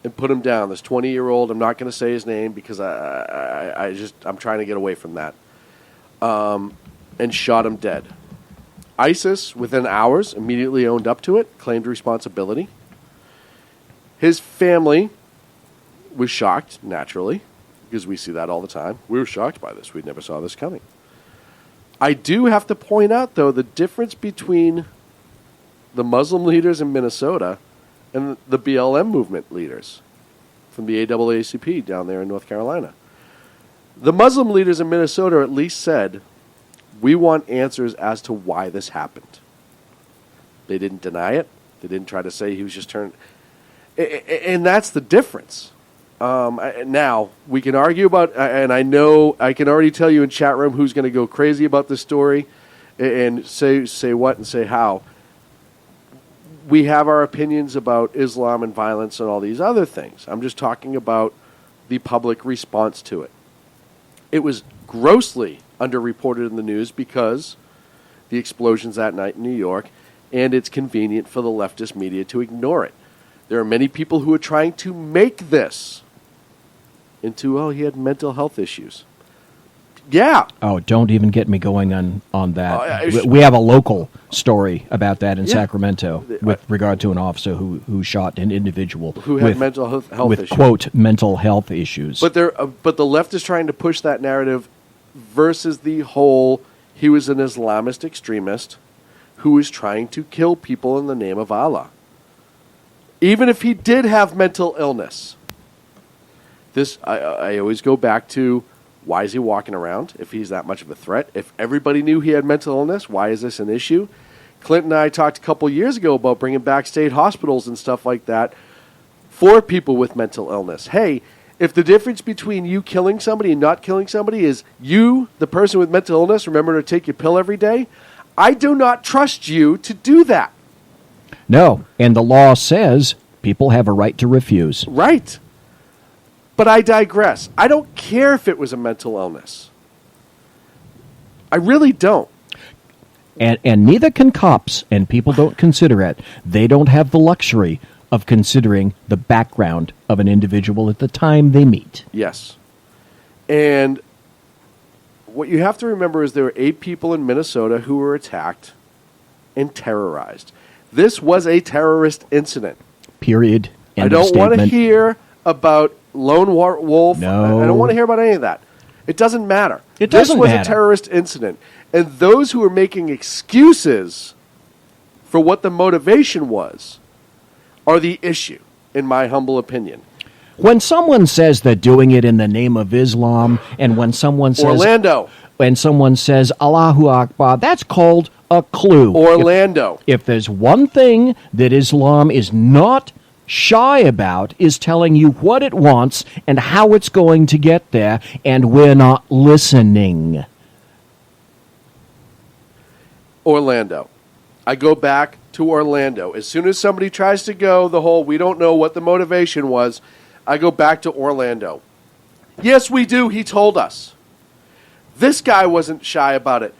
and put him down. This 20-year-old, I'm not going to say his name because I'm trying to get away from that. And shot him dead. ISIS, within hours, immediately owned up to it, claimed responsibility. His family was shocked, naturally, because we see that all the time. We were shocked by this. We never saw this coming. I do have to point out, though, the difference between the Muslim leaders in Minnesota and the BLM movement leaders from the AAACP down there in North Carolina. The Muslim leaders in Minnesota at least said, we want answers as to why this happened. They didn't deny it. They didn't try to say he was just turned. And that's the difference. Now, we can argue about, and I know I can already tell you in chat room who's going to go crazy about this story and say what and say how. We have our opinions about Islam and violence and all these other things. I'm just talking about the public response to it. It was grossly underreported in the news because the explosions that night in New York, and it's convenient for the leftist media to ignore it. There are many people who are trying to make this into, oh, he had mental health issues. Yeah. Oh, don't even get me going on that. We have a local story about that in Sacramento with regard to an officer who shot an individual who had mental health with issues. Quote, mental health issues. But the left is trying to push that narrative versus the whole, he was an Islamist extremist who was trying to kill people in the name of Allah. Even if he did have mental illness. This, I always go back to, why is he walking around if he's that much of a threat? If everybody knew he had mental illness, why is this an issue? Clint and I talked a couple years ago about bringing back state hospitals and stuff like that for people with mental illness. Hey, if the difference between you killing somebody and not killing somebody is you, the person with mental illness, remember to take your pill every day, I do not trust you to do that. No, and the law says people have a right to refuse. Right. But I digress. I don't care if it was a mental illness. I really don't. And neither can cops, and people don't consider it. They don't have the luxury of considering the background of an individual at the time they meet. Yes. And what you have to remember is there were 8 people in Minnesota who were attacked and terrorized. This was a terrorist incident. Period. I don't want to hear about lone wolf. No. I don't want to hear about any of that. It doesn't matter. It doesn't This was matter. a terrorist incident. And those who are making excuses for what the motivation was are the issue, in my humble opinion. When someone says they're doing it in the name of Islam, and when someone says Orlando. when someone says Allahu Akbar, that's called a clue. Orlando. If there's one thing that Islam is not shy about, is telling you what it wants and how it's going to get there, and we're not listening. Orlando. I go back to Orlando. As soon as somebody tries to go the whole, we don't know what the motivation was, I go back to Orlando. Yes, we do, he told us. This guy wasn't shy about it.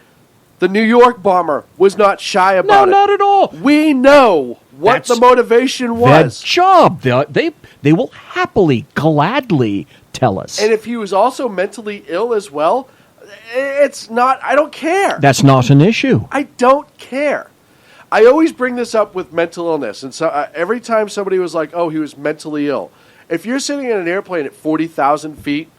The New York bomber was not shy about it. No, not at all. We know what the motivation was. Their job. They will happily, gladly tell us. And if he was also mentally ill as well, it's not, I don't care. That's not an issue. I don't care. I always bring this up with mental illness. And so every time somebody was like, oh, he was mentally ill. If you're sitting in an airplane at 40,000 feet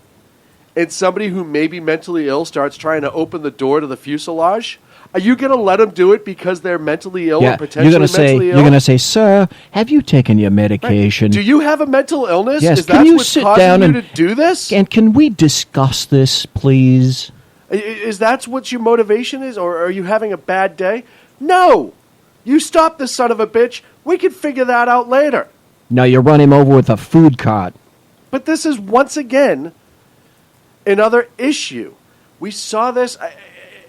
and somebody who may be mentally ill starts trying to open the door to the fuselage, are you going to let them do it because they're mentally ill or potentially mentally ill? You're going to say, sir, have you taken your medication? Right. Do you have a mental illness? Yes. Is Can that you what's sit causing down you to do this? And can we discuss this, please? Is that what your motivation is? Or are you having a bad day? No. You stop this son of a bitch. We can figure that out later. No, you run him over with a food cart. But this is once again another issue. We saw this.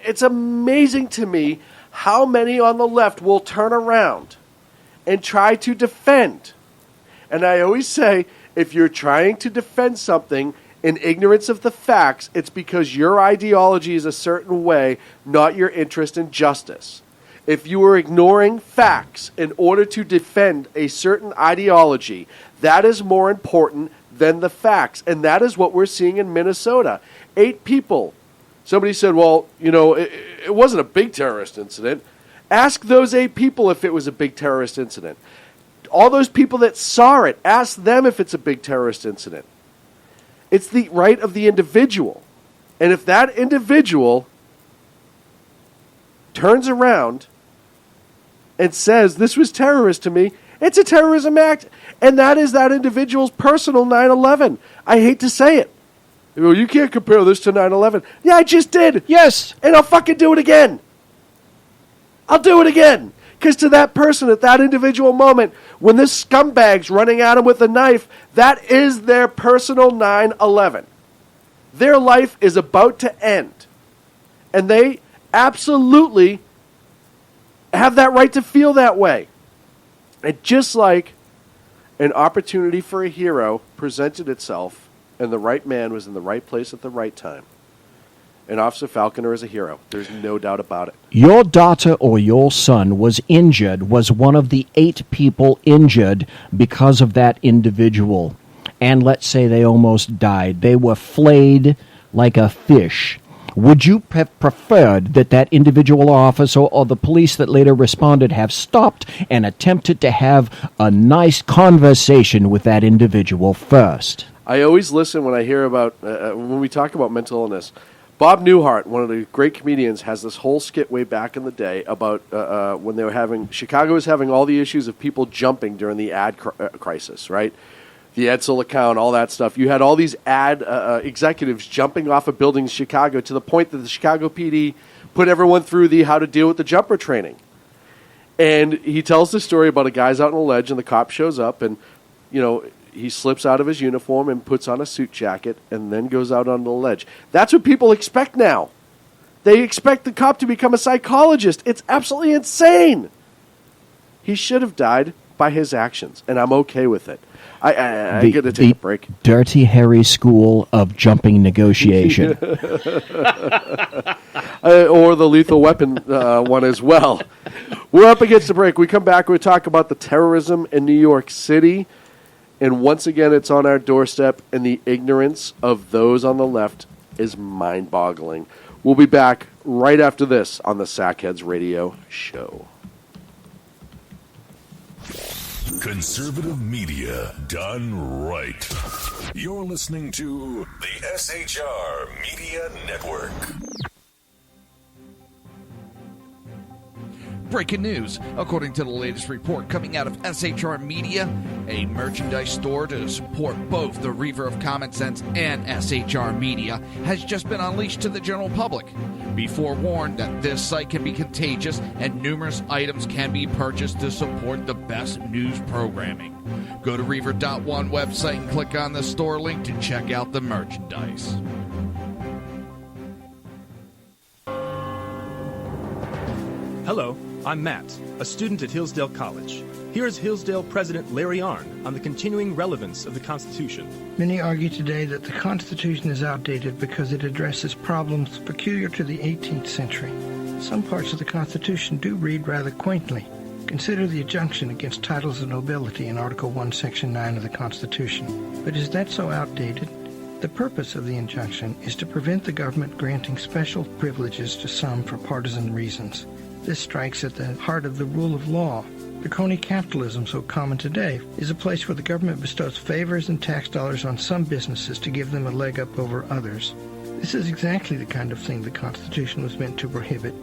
It's amazing to me how many on the left will turn around and try to defend. And I always say, if you're trying to defend something in ignorance of the facts, it's because your ideology is a certain way, not your interest in justice. If you are ignoring facts in order to defend a certain ideology, that is more important than the facts. And that is what we're seeing in Minnesota. 8 people. Somebody said, well, you know, it wasn't a big terrorist incident. Ask those 8 people if it was a big terrorist incident. All those people that saw it, ask them if it's a big terrorist incident. It's the right of the individual. And if that individual turns around and says, this was terrorist to me, it's a terrorism act. And that is that individual's personal 9/11. I hate to say it. Well, you can't compare this to 9/11. Yeah, I just did. Yes. And I'll fucking do it again. I'll do it again. Because to that person at that individual moment, when this scumbag's running at him with a knife, that is their personal 9/11. Their life is about to end. And they absolutely have that right to feel that way. And just like an opportunity for a hero presented itself, and the right man was in the right place at the right time, and Officer Falconer is a hero. There's no doubt about it. Your daughter or your son was injured, was one of the 8 people injured because of that individual. And let's say they almost died. They were flayed like a fish. Would you have preferred that that individual officer or the police that later responded have stopped and attempted to have a nice conversation with that individual first? I always listen when I hear about, when we talk about mental illness. Bob Newhart, one of the great comedians, has this whole skit way back in the day about when they were having, Chicago was having all the issues of people jumping during the ad crisis, right? The Edsel account, all that stuff. You had all these ad executives jumping off of buildings in Chicago to the point that the Chicago PD put everyone through the how to deal with the jumper training. And he tells the story about a guy's out on a ledge and the cop shows up and, you know, he slips out of his uniform and puts on a suit jacket and then goes out on the ledge. That's what people expect now. They expect the cop to become a psychologist. It's absolutely insane. He should have died by his actions, and I'm okay with it. I get to take a break. Dirty Harry School of Jumping Negotiation. Or the lethal weapon one as well. We're up against the break. We come back, we talk about the terrorism in New York City. And once again, it's on our doorstep, and the ignorance of those on the left is mind-boggling. We'll be back right after this on the Sackheads Radio Show. Conservative media done right. You're listening to the SHR Media Network. Breaking news. According to the latest report coming out of SHR Media, a merchandise store to support both the Reaver of Common Sense and SHR Media has just been unleashed to the general public. Be forewarned that this site can be contagious and numerous items can be purchased to support the best news programming. Go to Reaver.one website and click on the store link to check out the merchandise. Hello, I'm Matt, a student at Hillsdale College. Here is Hillsdale President Larry Arnn on the continuing relevance of the Constitution. Many argue today that the Constitution is outdated because it addresses problems peculiar to the 18th century. Some parts of the Constitution do read rather quaintly. Consider the injunction against titles of nobility in Article 1, Section 9 of the Constitution. But is that so outdated? The purpose of the injunction is to prevent the government granting special privileges to some for partisan reasons. This strikes at the heart of the rule of law. The crony capitalism so common today is a place where the government bestows favors and tax dollars on some businesses to give them a leg up over others. This is exactly the kind of thing the Constitution was meant to prohibit.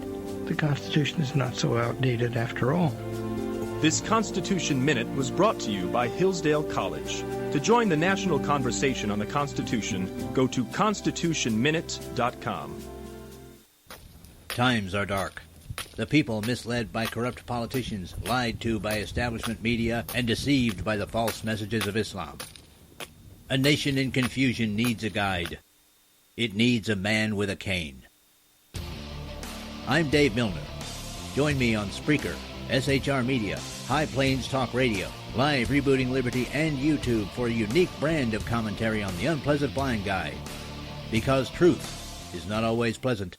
The Constitution is not so outdated after all. This Constitution Minute was brought to you by Hillsdale College. To join the national conversation on the Constitution, go to constitutionminute.com. Times are dark. The people misled by corrupt politicians, lied to by establishment media, and deceived by the false messages of Islam. A nation in confusion needs a guide. It needs a man with a cane. I'm Dave Milner. Join me on Spreaker, SHR Media, High Plains Talk Radio, Live Rebooting Liberty, and YouTube for a unique brand of commentary on the unpleasant blind guide. Because truth is not always pleasant.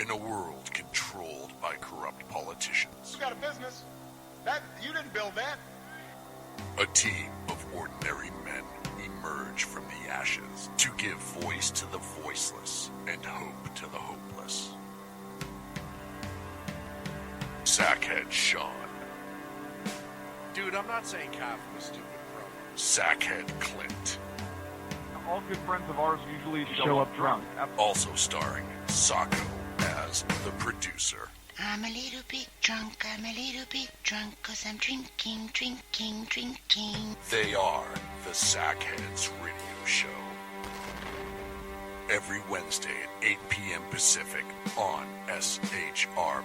In a world controlled by corrupt politicians, You got a business. That you didn't build that. a team of ordinary men emerge from the ashes to give voice to the voiceless and hope to the hopeless. Sackhead Shaun, Dude, I'm not saying Kyle was stupid, bro. Sackhead Clint, All good friends of ours usually show up drunk. also starring Sacco as the producer. I'm a little bit drunk, 'cause I'm drinking. They are the Sackheads Radio Show. Every Wednesday at 8 p.m. Pacific on shrmedia.com.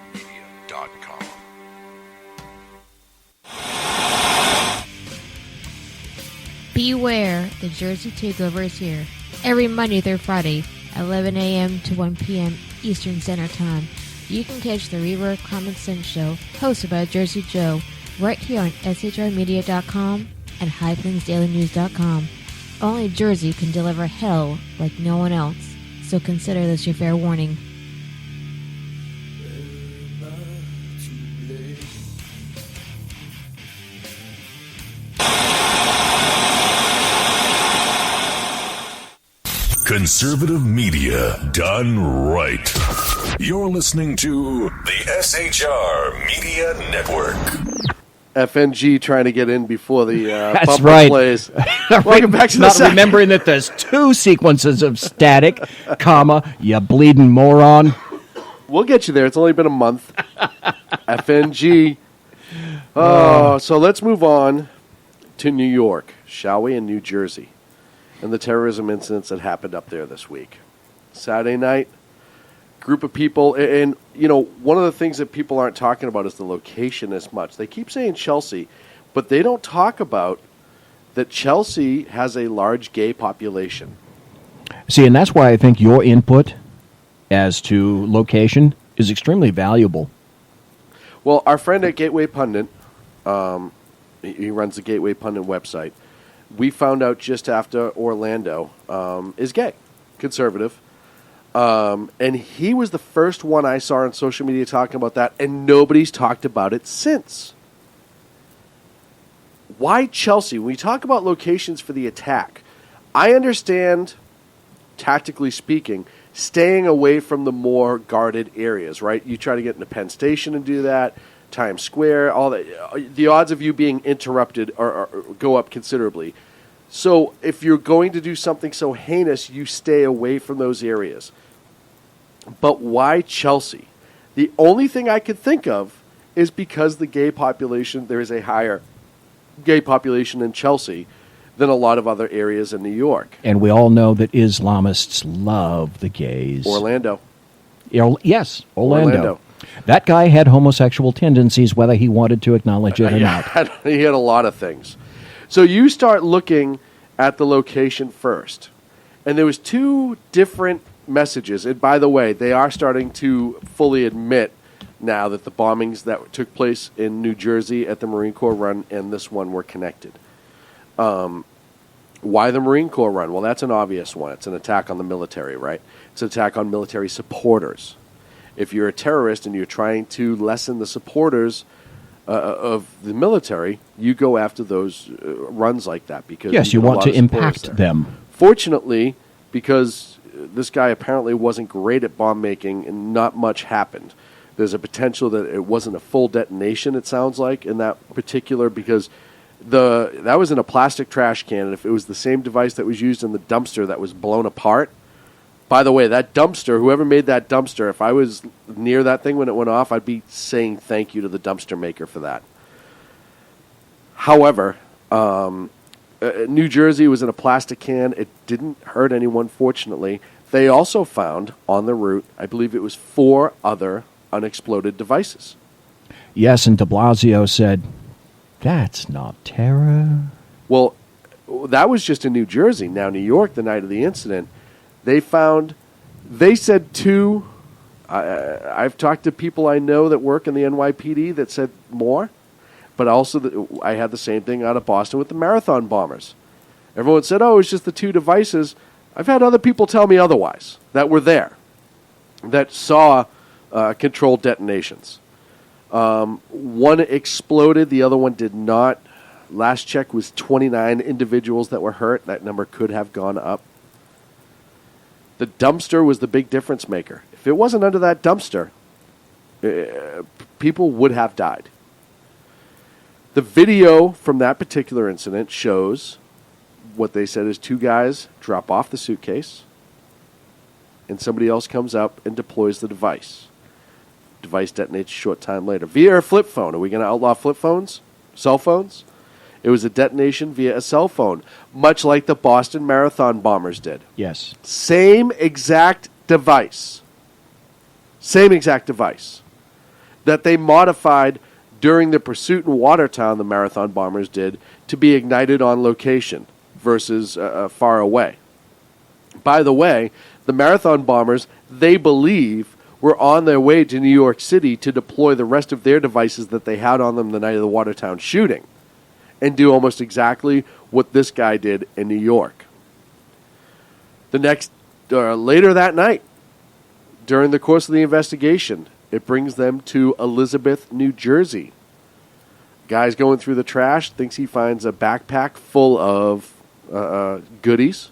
Beware, the Jersey Takeover is here. Every Monday through Friday, 11 a.m. to 1 p.m. Eastern Standard Time. You can catch the Reaver of Common Sense show, hosted by Jersey Joe, right here on shrmedia.com and highplainsdailynews.com. Only Jersey can deliver hell like no one else, so consider this your fair warning. Conservative media done right. You're listening to the SHR Media Network. FNG trying to get in before the That's bumper right. plays. Welcome back to the Not second. remembering that there's two sequences of static, comma, you bleeding moron. We'll get you there. It's only been a month. FNG. Oh, so let's move on to New York, shall we, and New Jersey, and the terrorism incidents that happened up there this week. Saturday night, group of people, and you know, one of the things that people aren't talking about is the location as much. They keep saying Chelsea, but they don't talk about that Chelsea has a large gay population. See, and that's why I think your input as to location is extremely valuable. Well, our friend at Gateway Pundit, he runs the Gateway Pundit website, we found out just after Orlando is gay, conservative. And he was the first one I saw on social media talking about that, and nobody's talked about it since. Why Chelsea? When we talk about locations for the attack, I understand, tactically speaking, staying away from the more guarded areas, right? You try to get into Penn Station and do that. Times Square, all that. The odds of you being interrupted are go up considerably. So if you're going to do something so heinous, you stay away from those areas. But why Chelsea? The only thing I could think of is because the gay population, there is a higher gay population in Chelsea than a lot of other areas in New York. And we all know that Islamists love the gays. Orlando. Yes, Orlando. That guy had homosexual tendencies, whether he wanted to acknowledge it or not. He had a lot of things. So you start looking at the location first. And there was two different messages. And by the way, they are starting to fully admit now that the bombings that took place in New Jersey at the Marine Corps Run and this one were connected. Why the Marine Corps Run? Well, that's an obvious one. It's an attack on the military, right? It's an attack on military supporters. If you're a terrorist and you're trying to lessen the supporters of the military, you go after those runs like that because yes, you want to impact them. Fortunately, because this guy apparently wasn't great at bomb making and not much happened. There's a potential that it wasn't a full detonation, it sounds like, in that particular, because that was in a plastic trash can, and if it was the same device that was used in the dumpster that was blown apart. By the way, that dumpster, whoever made that dumpster, if I was near that thing when it went off, I'd be saying thank you to the dumpster maker for that. However, New Jersey was in a plastic can. It didn't hurt anyone, fortunately. They also found on the route, I believe it was 4 other unexploded devices. Yes, and de Blasio said, that's not terror. Well, that was just in New Jersey. Now, New York, the night of the incident, they said 2. I've talked to people I know that work in the NYPD that said more. But also, I had the same thing out of Boston with the marathon bombers. Everyone said, oh, it's just the 2 devices. I've had other people tell me otherwise that were there, that saw controlled detonations. One exploded, the other one did not. Last check was 29 individuals that were hurt. That number could have gone up. The dumpster was the big difference maker. If it wasn't under that dumpster, people would have died. The video from that particular incident shows what they said is 2 guys drop off the suitcase, and somebody else comes up and deploys the device. Device detonates a short time later. Via a flip phone. Are we going to outlaw flip phones? Cell phones? It was a detonation via a cell phone, much like the Boston Marathon bombers did. Yes. Same exact device. Same exact device that they modified during the pursuit in Watertown, the Marathon bombers did, to be ignited on location versus far away. By the way, the Marathon bombers, they believe, were on their way to New York City to deploy the rest of their devices that they had on them the night of the Watertown shooting and do almost exactly what this guy did in New York. Later that night, during the course of the investigation, it brings them to Elizabeth, New Jersey. Guy's going through the trash, thinks he finds a backpack full of goodies,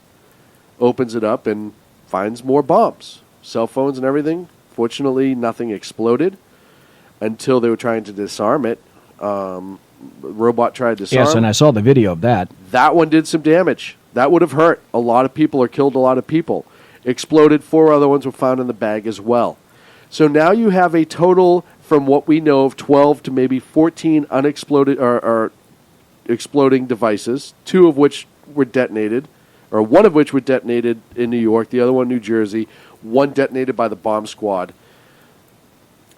opens it up, and finds more bombs, cell phones and everything. Fortunately, nothing exploded until they were trying to disarm it. The robot tried to disarm. Yes, and I saw the video of that. That one did some damage. That would have hurt a lot of people or killed a lot of people. Exploded. 4 other ones were found in the bag as well. So now you have a total, from what we know, of 12 to maybe 14 unexploded or exploding devices, 2 of which were detonated, or 1 of which were detonated in New York, the other one New Jersey, 1 detonated by the bomb squad.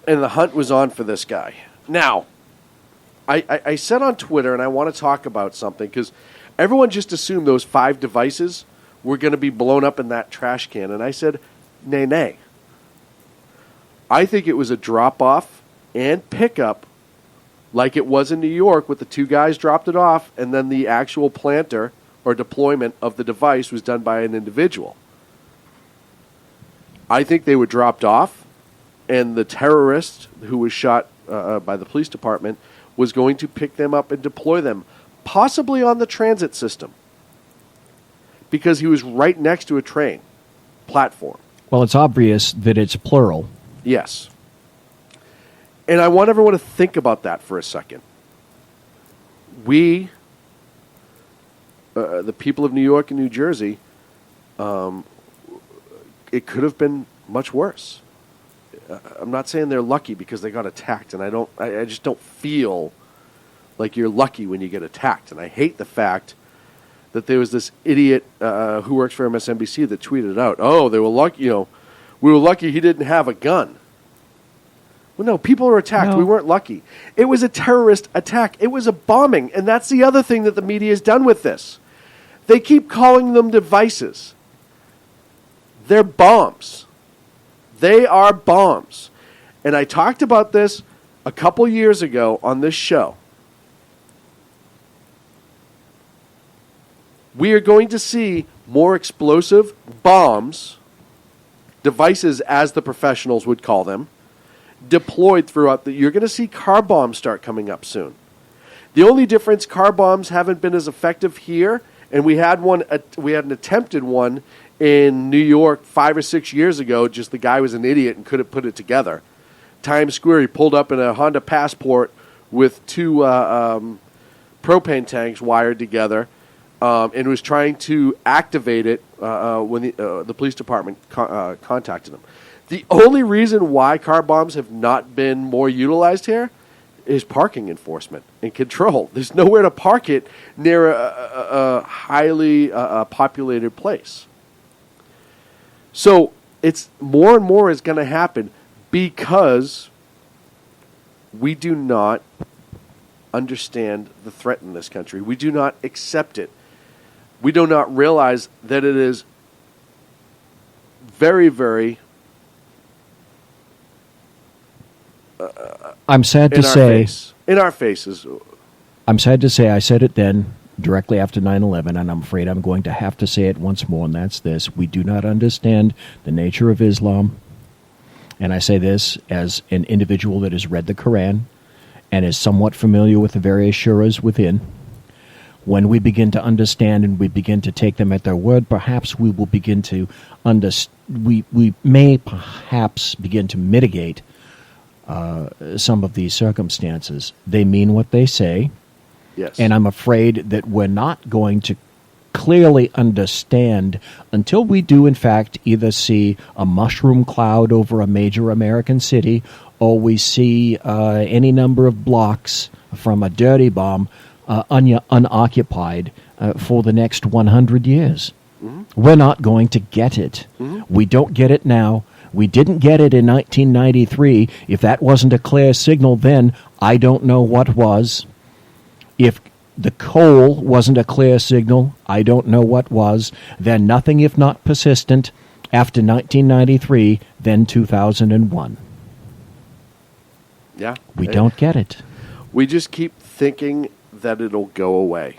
And the hunt was on for this guy. Now, I said on Twitter, and I want to talk about something, because everyone just assumed those 5 devices were going to be blown up in that trash can. And I said, nay. I think it was a drop-off and pickup like it was in New York with the 2 guys dropped it off, and then the actual planter or deployment of the device was done by an individual. I think they were dropped off, and the terrorist who was shot by the police department was going to pick them up and deploy them, possibly on the transit system, because he was right next to a train platform. Well, it's obvious that it's plural. Yes. And I want everyone to think about that for a second. We, the people of New York and New Jersey, it could have been much worse. I'm not saying they're lucky because they got attacked, and I just don't feel like you're lucky when you get attacked. And I hate the fact that there was this idiot who works for MSNBC that tweeted out, "Oh, they were lucky. We were lucky he didn't have a gun." Well, no, people were attacked. No. We weren't lucky. It was a terrorist attack. It was a bombing, and that's the other thing that the media has done with this. They keep calling them devices. They're bombs. They are bombs. And I talked about this a couple years ago on this show. We are going to see more explosive bombs, devices as the professionals would call them, deployed throughout you're going to see car bombs start coming up soon. The only difference, car bombs haven't been as effective here, and we had an attempted one in New York 5 or 6 years ago. Just the guy was an idiot and couldn't put it together. Times Square, he pulled up in a Honda Passport with two propane tanks wired together, and was trying to activate it when the police department contacted him. The only reason why car bombs have not been more utilized here is parking enforcement and control. There's nowhere to park it near a highly populated place. So it's more and more is going to happen because we do not understand the threat in this country. We do not accept it. We do not realize that it is very, very... I'm sad to say... In our faces. I'm sad to say I said it then, directly after 9/11, and I'm afraid I'm going to have to say it once more, and that's this. We do not understand the nature of Islam. And I say this as an individual that has read the Quran and is somewhat familiar with the various shuras within. When we begin to understand and we begin to take them at their word, perhaps we will begin to we may perhaps begin to mitigate some of these circumstances. They mean what they say. Yes. And I'm afraid that we're not going to clearly understand until we do, in fact, either see a mushroom cloud over a major American city or we see any number of blocks from a dirty bomb unoccupied for the next 100 years. Mm-hmm. We're not going to get it. Mm-hmm. We don't get it now. We didn't get it in 1993. If that wasn't a clear signal then, I don't know what was. If the coal wasn't a clear signal, I don't know what was. Then nothing if not persistent after 1993, then 2001. Yeah. We don't get it. We just keep thinking that it'll go away.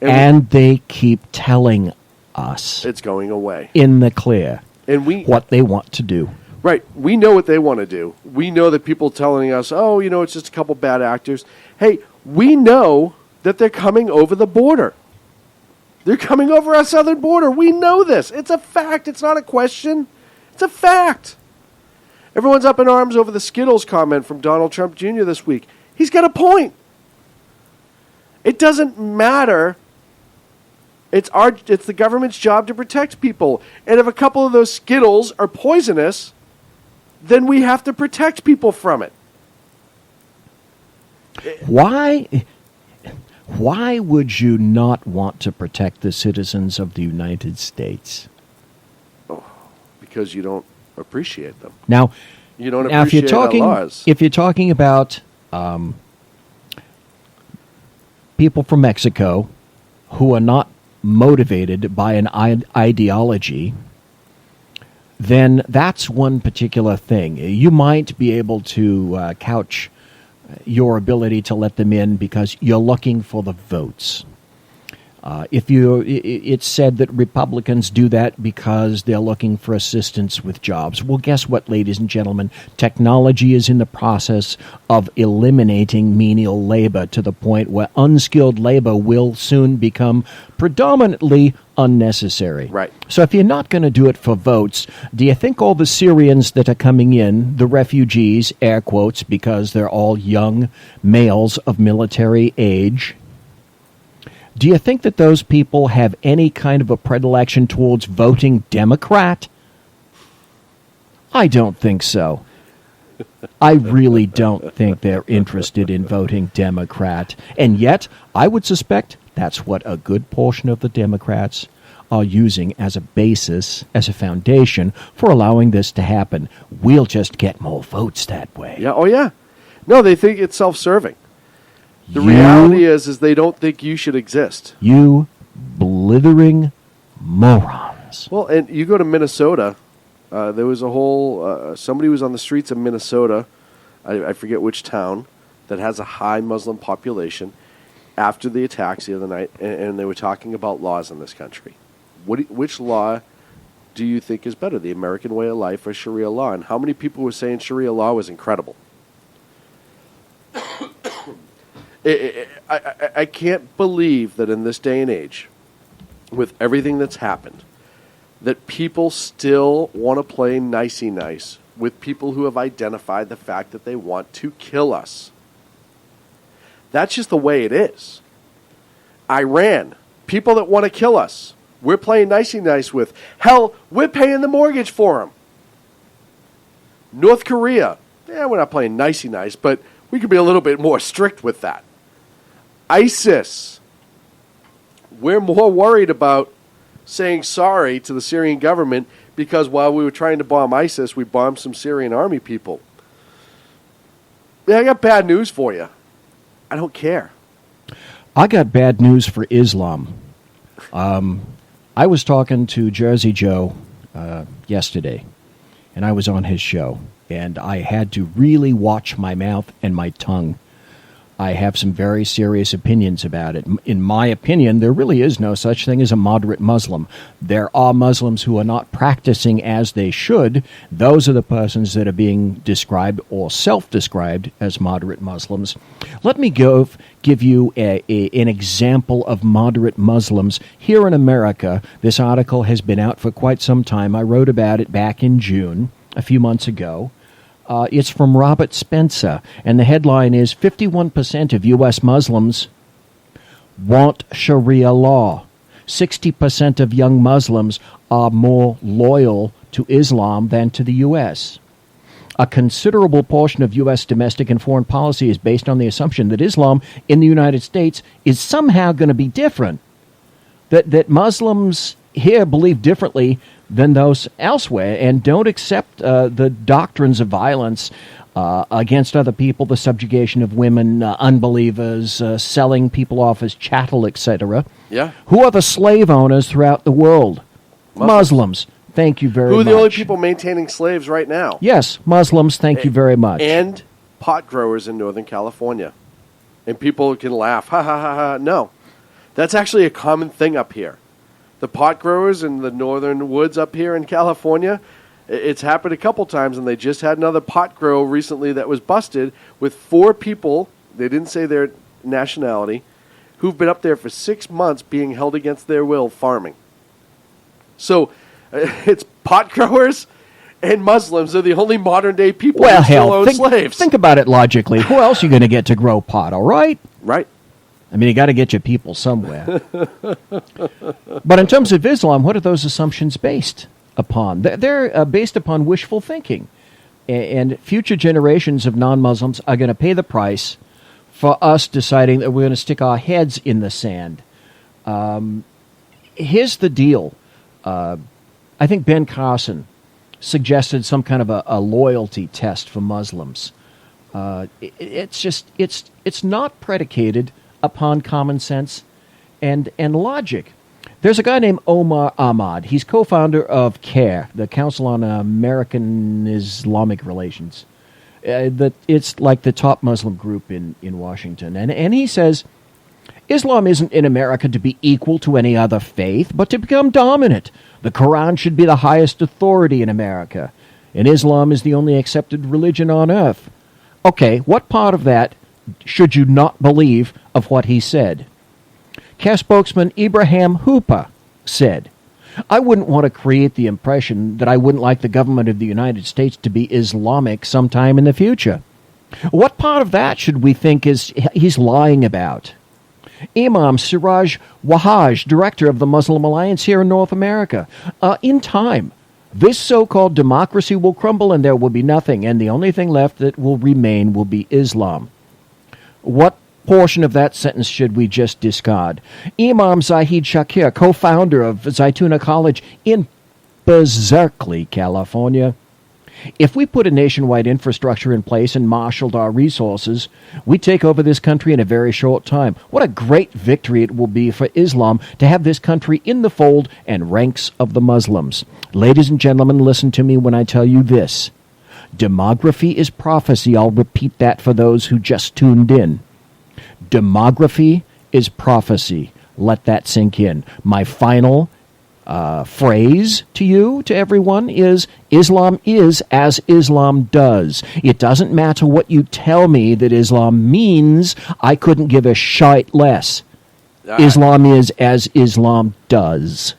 And they keep telling us it's going away. In the clear. And what they want to do. Right. We know what they want to do. We know that people telling us, oh, it's just a couple bad actors. Hey, we know that they're coming over the border. They're coming over our southern border. We know this. It's a fact. It's not a question. It's a fact. Everyone's up in arms over the Skittles comment from Donald Trump Jr. this week. He's got a point. It doesn't matter. It's the government's job to protect people. And if a couple of those Skittles are poisonous, then we have to protect people from it. Why would you not want to protect the citizens of the United States? Oh, because you don't appreciate them. Now, you don't appreciate our laws. If you're talking about people from Mexico who are not motivated by an ideology, then that's one particular thing. You might be able to couch your ability to let them in because you're looking for the votes. It's said that Republicans do that because they're looking for assistance with jobs. Well, guess what, ladies and gentlemen? Technology is in the process of eliminating menial labor to the point where unskilled labor will soon become predominantly unnecessary. Right. So if you're not going to do it for votes, do you think all the Syrians that are coming in, the refugees, air quotes, because they're all young males of military age, do you think that those people have any kind of a predilection towards voting Democrat? I don't think so. I really don't think they're interested in voting Democrat. And yet, I would suspect that's what a good portion of the Democrats are using as a basis, as a foundation for allowing this to happen. We'll just get more votes that way. Yeah. Oh, yeah. No, they think it's self-serving. The reality is they don't think you should exist. You blithering morons. Well, and you go to Minnesota, there was a whole, somebody was on the streets of Minnesota, I forget which town, that has a high Muslim population after the attacks the other night, and they were talking about laws in this country. Which law do you think is better, the American way of life or Sharia law? And how many people were saying Sharia law was incredible? I can't believe that in this day and age, with everything that's happened, that people still want to play nicey nice with people who have identified the fact that they want to kill us. That's just the way it is. Iran, people that want to kill us, we're playing nicey nice with. Hell, we're paying the mortgage for them. North Korea, we're not playing nicey nice, but we could be a little bit more strict with that. ISIS, we're more worried about saying sorry to the Syrian government because while we were trying to bomb ISIS, we bombed some Syrian army people. Yeah, I got bad news for you. I don't care. I got bad news for Islam. I was talking to Jersey Joe yesterday, and I was on his show, and I had to really watch my mouth and my tongue. I have some very serious opinions about it. In my opinion, there really is no such thing as a moderate Muslim. There are Muslims who are not practicing as they should. Those are the persons that are being described or self-described as moderate Muslims. Let me give you an example of moderate Muslims here in America. This article has been out for quite some time. I wrote about it back in June, a few months ago. It's from Robert Spencer, and the headline is 51% of U.S. Muslims want Sharia law. 60% of young Muslims are more loyal to Islam than to the U.S. A considerable portion of U.S. domestic and foreign policy is based on the assumption that Islam in the United States is somehow going to be different, that Muslims here believe differently than those elsewhere and don't accept the doctrines of violence against other people, the subjugation of women, unbelievers, selling people off as chattel, etc. Yeah. Who are the slave owners throughout the world? Muslims. Thank you very much. Who are the only people maintaining slaves right now? Yes, Muslims. Thank you very much. And pot growers in Northern California. And people can laugh. Ha, ha, ha, ha. No. That's actually a common thing up here. The pot growers in the northern woods up here in California, it's happened a couple times, and they just had another pot grow recently that was busted with 4 people, they didn't say their nationality, who've been up there for 6 months being held against their will farming. So it's pot growers and Muslims are the only modern-day people who still own slaves. Think about it logically. Who else are you going to get to grow pot, all right? Right. I mean, you got to get your people somewhere. But in terms of Islam, what are those assumptions based upon? They're based upon wishful thinking. And future generations of non-Muslims are going to pay the price for us deciding that we're going to stick our heads in the sand. Here's the deal. I think Ben Carson suggested some kind of a loyalty test for Muslims. It's not predicated upon common sense and logic. There's a guy named Omar Ahmad. He's co-founder of CARE, the Council on American Islamic Relations. It's like the top Muslim group in Washington. And he says, Islam isn't in America to be equal to any other faith, but to become dominant. The Quran should be the highest authority in America, and Islam is the only accepted religion on earth. Okay, what part of that should you not believe of what he said? CAS spokesman Ibrahim Hooper said, I wouldn't want to create the impression that I wouldn't like the government of the United States to be Islamic sometime in the future. What part of that should we think is he's lying about? Imam Siraj Wahhaj, director of the Muslim Alliance here in North America. In time, this so-called democracy will crumble and there will be nothing, and the only thing left that will remain will be Islam. What portion of that sentence should we just discard? Imam Zahid Shakir, co-founder of Zaytuna College in Berkeley, California. If we put a nationwide infrastructure in place and marshaled our resources, we take over this country in a very short time. What a great victory it will be for Islam to have this country in the fold and ranks of the Muslims. Ladies and gentlemen, listen to me when I tell you this. Demography is prophecy. I'll repeat that for those who just tuned in. Demography is prophecy. Let that sink in. My final phrase to you, to everyone, is Islam is as Islam does. It doesn't matter what you tell me that Islam means. I couldn't give a shite less. Islam is as Islam does.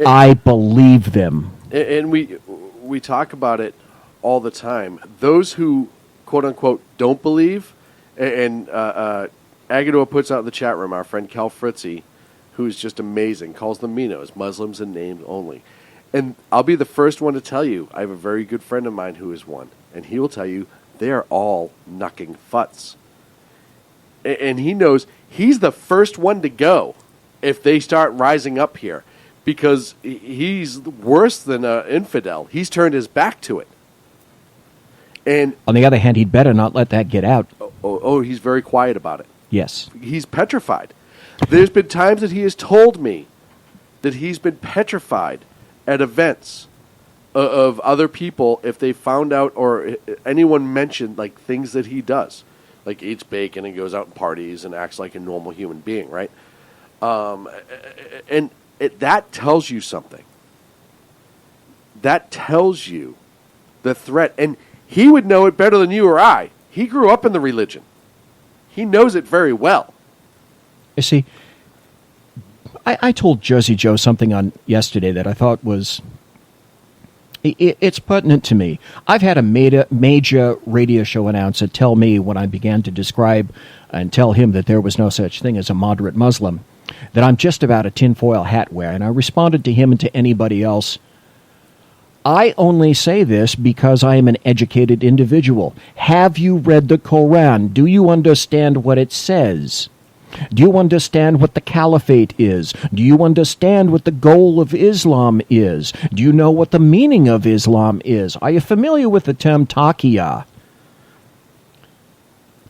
I believe them. And we talk about it all the time. Those who, quote unquote, don't believe, and Agador puts out in the chat room, our friend Cal Fritzy, who's just amazing, calls them Minos, Muslims in name only. And I'll be the first one to tell you, I have a very good friend of mine who is one, and he will tell you they are all knucking futs. And he knows he's the first one to go if they start rising up here, because he's worse than an infidel. He's turned his back to it. And on the other hand, he'd better not let that get out. Oh, he's very quiet about it. Yes. He's petrified. There's been times that he has told me that he's been petrified at events of other people if they found out or anyone mentioned like things that he does, like eats bacon and goes out and parties and acts like a normal human being, right? And that tells you something. That tells you the threat. And he would know it better than you or I. He grew up in the religion. He knows it very well. You see, I told Jersey Joe something on yesterday that I thought was, it's pertinent to me. I've had a major radio show announcer tell me when I began to describe and tell him that there was no such thing as a moderate Muslim, that I'm just about a tinfoil hat wearer. And I responded to him and to anybody else, I only say this because I am an educated individual. Have you read the Koran? Do you understand what it says? Do you understand what the caliphate is? Do you understand what the goal of Islam is? Do you know what the meaning of Islam is? Are you familiar with the term taqiyya?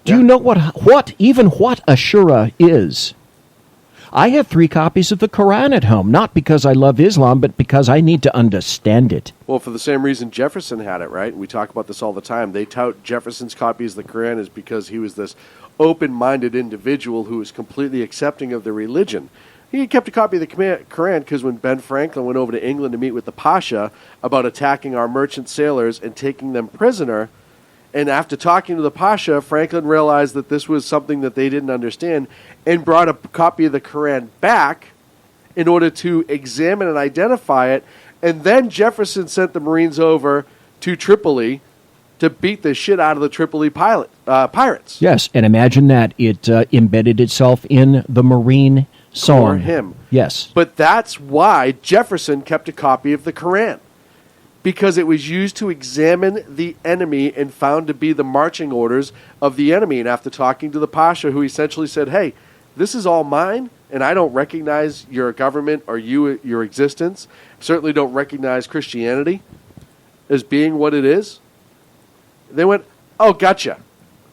Do you know what Ashura is? I have 3 copies of the Quran at home, not because I love Islam, but because I need to understand it. Well, for the same reason Jefferson had it, right? We talk about this all the time. They tout Jefferson's copies of the Quran is because he was this open-minded individual who was completely accepting of the religion. He kept a copy of the Quran because when Ben Franklin went over to England to meet with the Pasha about attacking our merchant sailors and taking them prisoner, and after talking to the Pasha, Franklin realized that this was something that they didn't understand and brought a copy of the Quran back in order to examine and identify it. And then Jefferson sent the Marines over to Tripoli to beat the shit out of the Tripoli pirates. Yes, and imagine that. It embedded itself in the Marine song. For him. Yes. But that's why Jefferson kept a copy of the Quran, because it was used to examine the enemy and found to be the marching orders of the enemy. And after talking to the Pasha, who essentially said, hey, this is all mine, and I don't recognize your government or your existence, certainly don't recognize Christianity as being what it is, they went, oh, gotcha.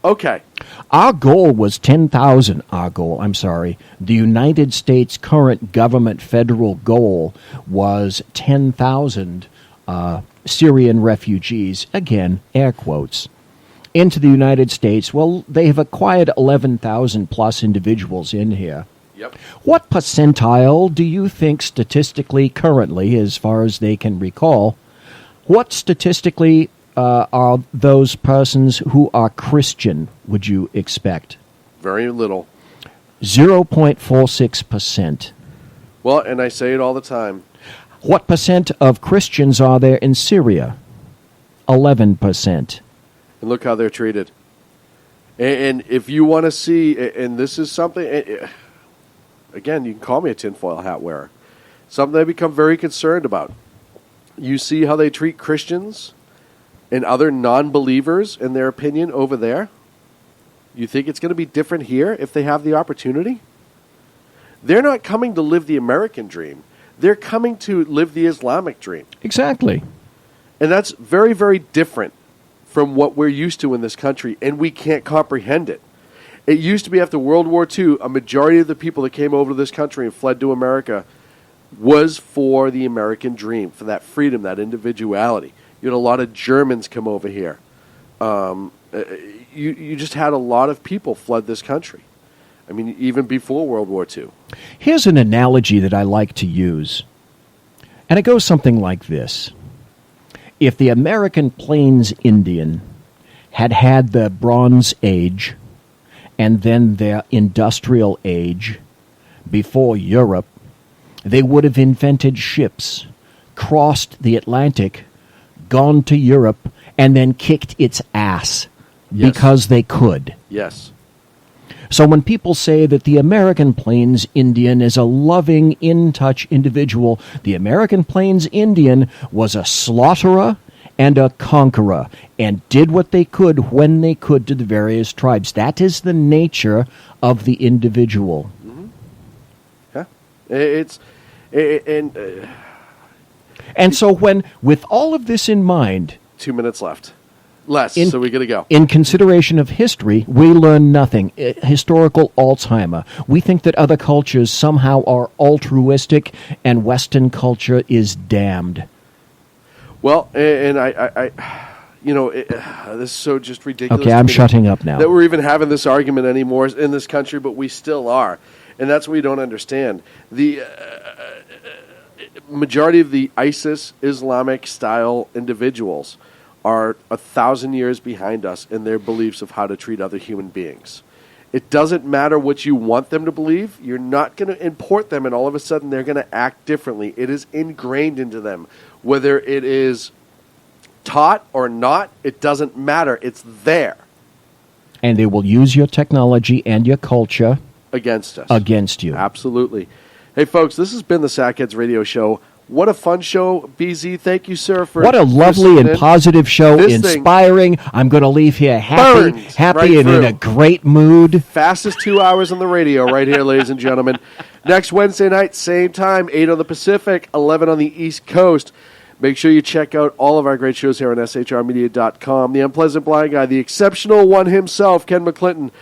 Okay. Our goal was 10,000. The United States current government federal goal was 10,000 Syrian refugees, again, air quotes, into the United States. Well, they have acquired 11,000 plus individuals in here. Yep. What percentile do you think statistically, currently, as far as they can recall, what statistically are those persons who are Christian, would you expect? Very little. 0.46%. Well, and I say it all the time. What percent of Christians are there in Syria? 11%. And look how they're treated. And if you want to see, and this is something, again, you can call me a tinfoil hat wearer, something I become very concerned about. You see how they treat Christians and other non-believers, in their opinion, over there? You think it's going to be different here if they have the opportunity? They're not coming to live the American dream. They're coming to live the Islamic dream. Exactly. And that's very, very different from what we're used to in this country, and we can't comprehend it. It used to be after World War II, a majority of the people that came over to this country and fled to America was for the American dream, for that freedom, that individuality. You had a lot of Germans come over here. You just had a lot of people flood this country. I mean, even before World War II. Here's an analogy that I like to use, and it goes something like this. If the American Plains Indian had had the Bronze Age and then their Industrial Age before Europe, they would have invented ships, crossed the Atlantic, gone to Europe, and then kicked its ass because they could. Yes. So when people say that the American Plains Indian is a loving, in-touch individual, the American Plains Indian was a slaughterer and a conqueror and did what they could when they could to the various tribes. That is the nature of the individual. Yeah. And so when, with all of this in mind... 2 minutes left. Less, so we got to go. In consideration of history, we learn nothing. Historical Alzheimer. We think that other cultures somehow are altruistic and Western culture is damned. Well, and I this is so just ridiculous. Okay, I'm shutting up now. That we're even having this argument anymore in this country, but we still are. And that's what we don't understand. The majority of the ISIS Islamic-style individuals are 1,000 years behind us in their beliefs of how to treat other human beings. It doesn't matter what you want them to believe. You're not going to import them, and all of a sudden they're going to act differently. It is ingrained into them. Whether it is taught or not, it doesn't matter. It's there. And they will use your technology and your culture against us. Against you. Absolutely. Hey, folks, this has been the Sackheads Radio Show. What a fun show, BZ. Thank you, sir, for what a lovely and positive show, this inspiring. I'm going to leave here happy right and in a great mood. Fastest 2 hours on the radio right here, ladies and gentlemen. Next Wednesday night, same time, 8 on the Pacific, 11 on the East Coast. Make sure you check out all of our great shows here on shrmedia.com. The Unpleasant Blind Guy, the exceptional one himself, Ken McClinton,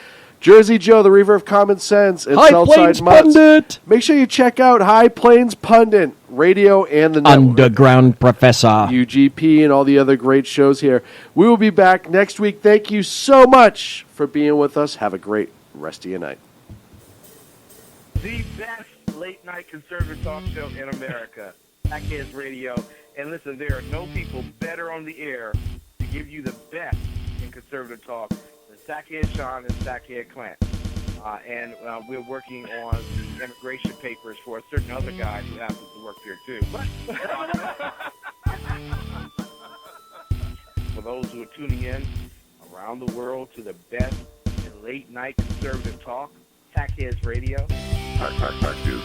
Jersey Joe, the Reaver of Common Sense, and High Southside Plains Mutts. Pundit. Make sure you check out High Plains Pundit Radio and the network. Underground Professor. UGP and all the other great shows here. We will be back next week. Thank you so much for being with us. Have a great rest of your night. The best late-night conservative talk show in America, Sackheads Radio. And listen, there are no people better on the air to give you the best in conservative talk than Sackhead Shaun and Sackhead Clint. And we're working on the immigration papers for a certain other guy who happens to work here too. For those who are tuning in around the world to the best in late-night conservative talk, Sackheads Radio. Sack News.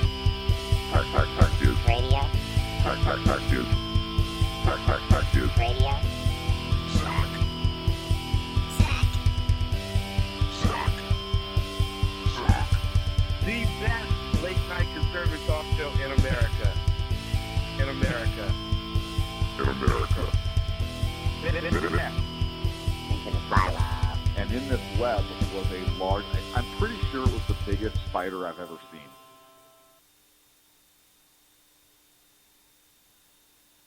Sack News. Radio. Sack News. Sack News. Radio. Sack. Sack. Sack. The best late-night conservative talk show in America. In America. In America. And in this web was a large, I'm pretty sure it was the biggest spider I've ever seen.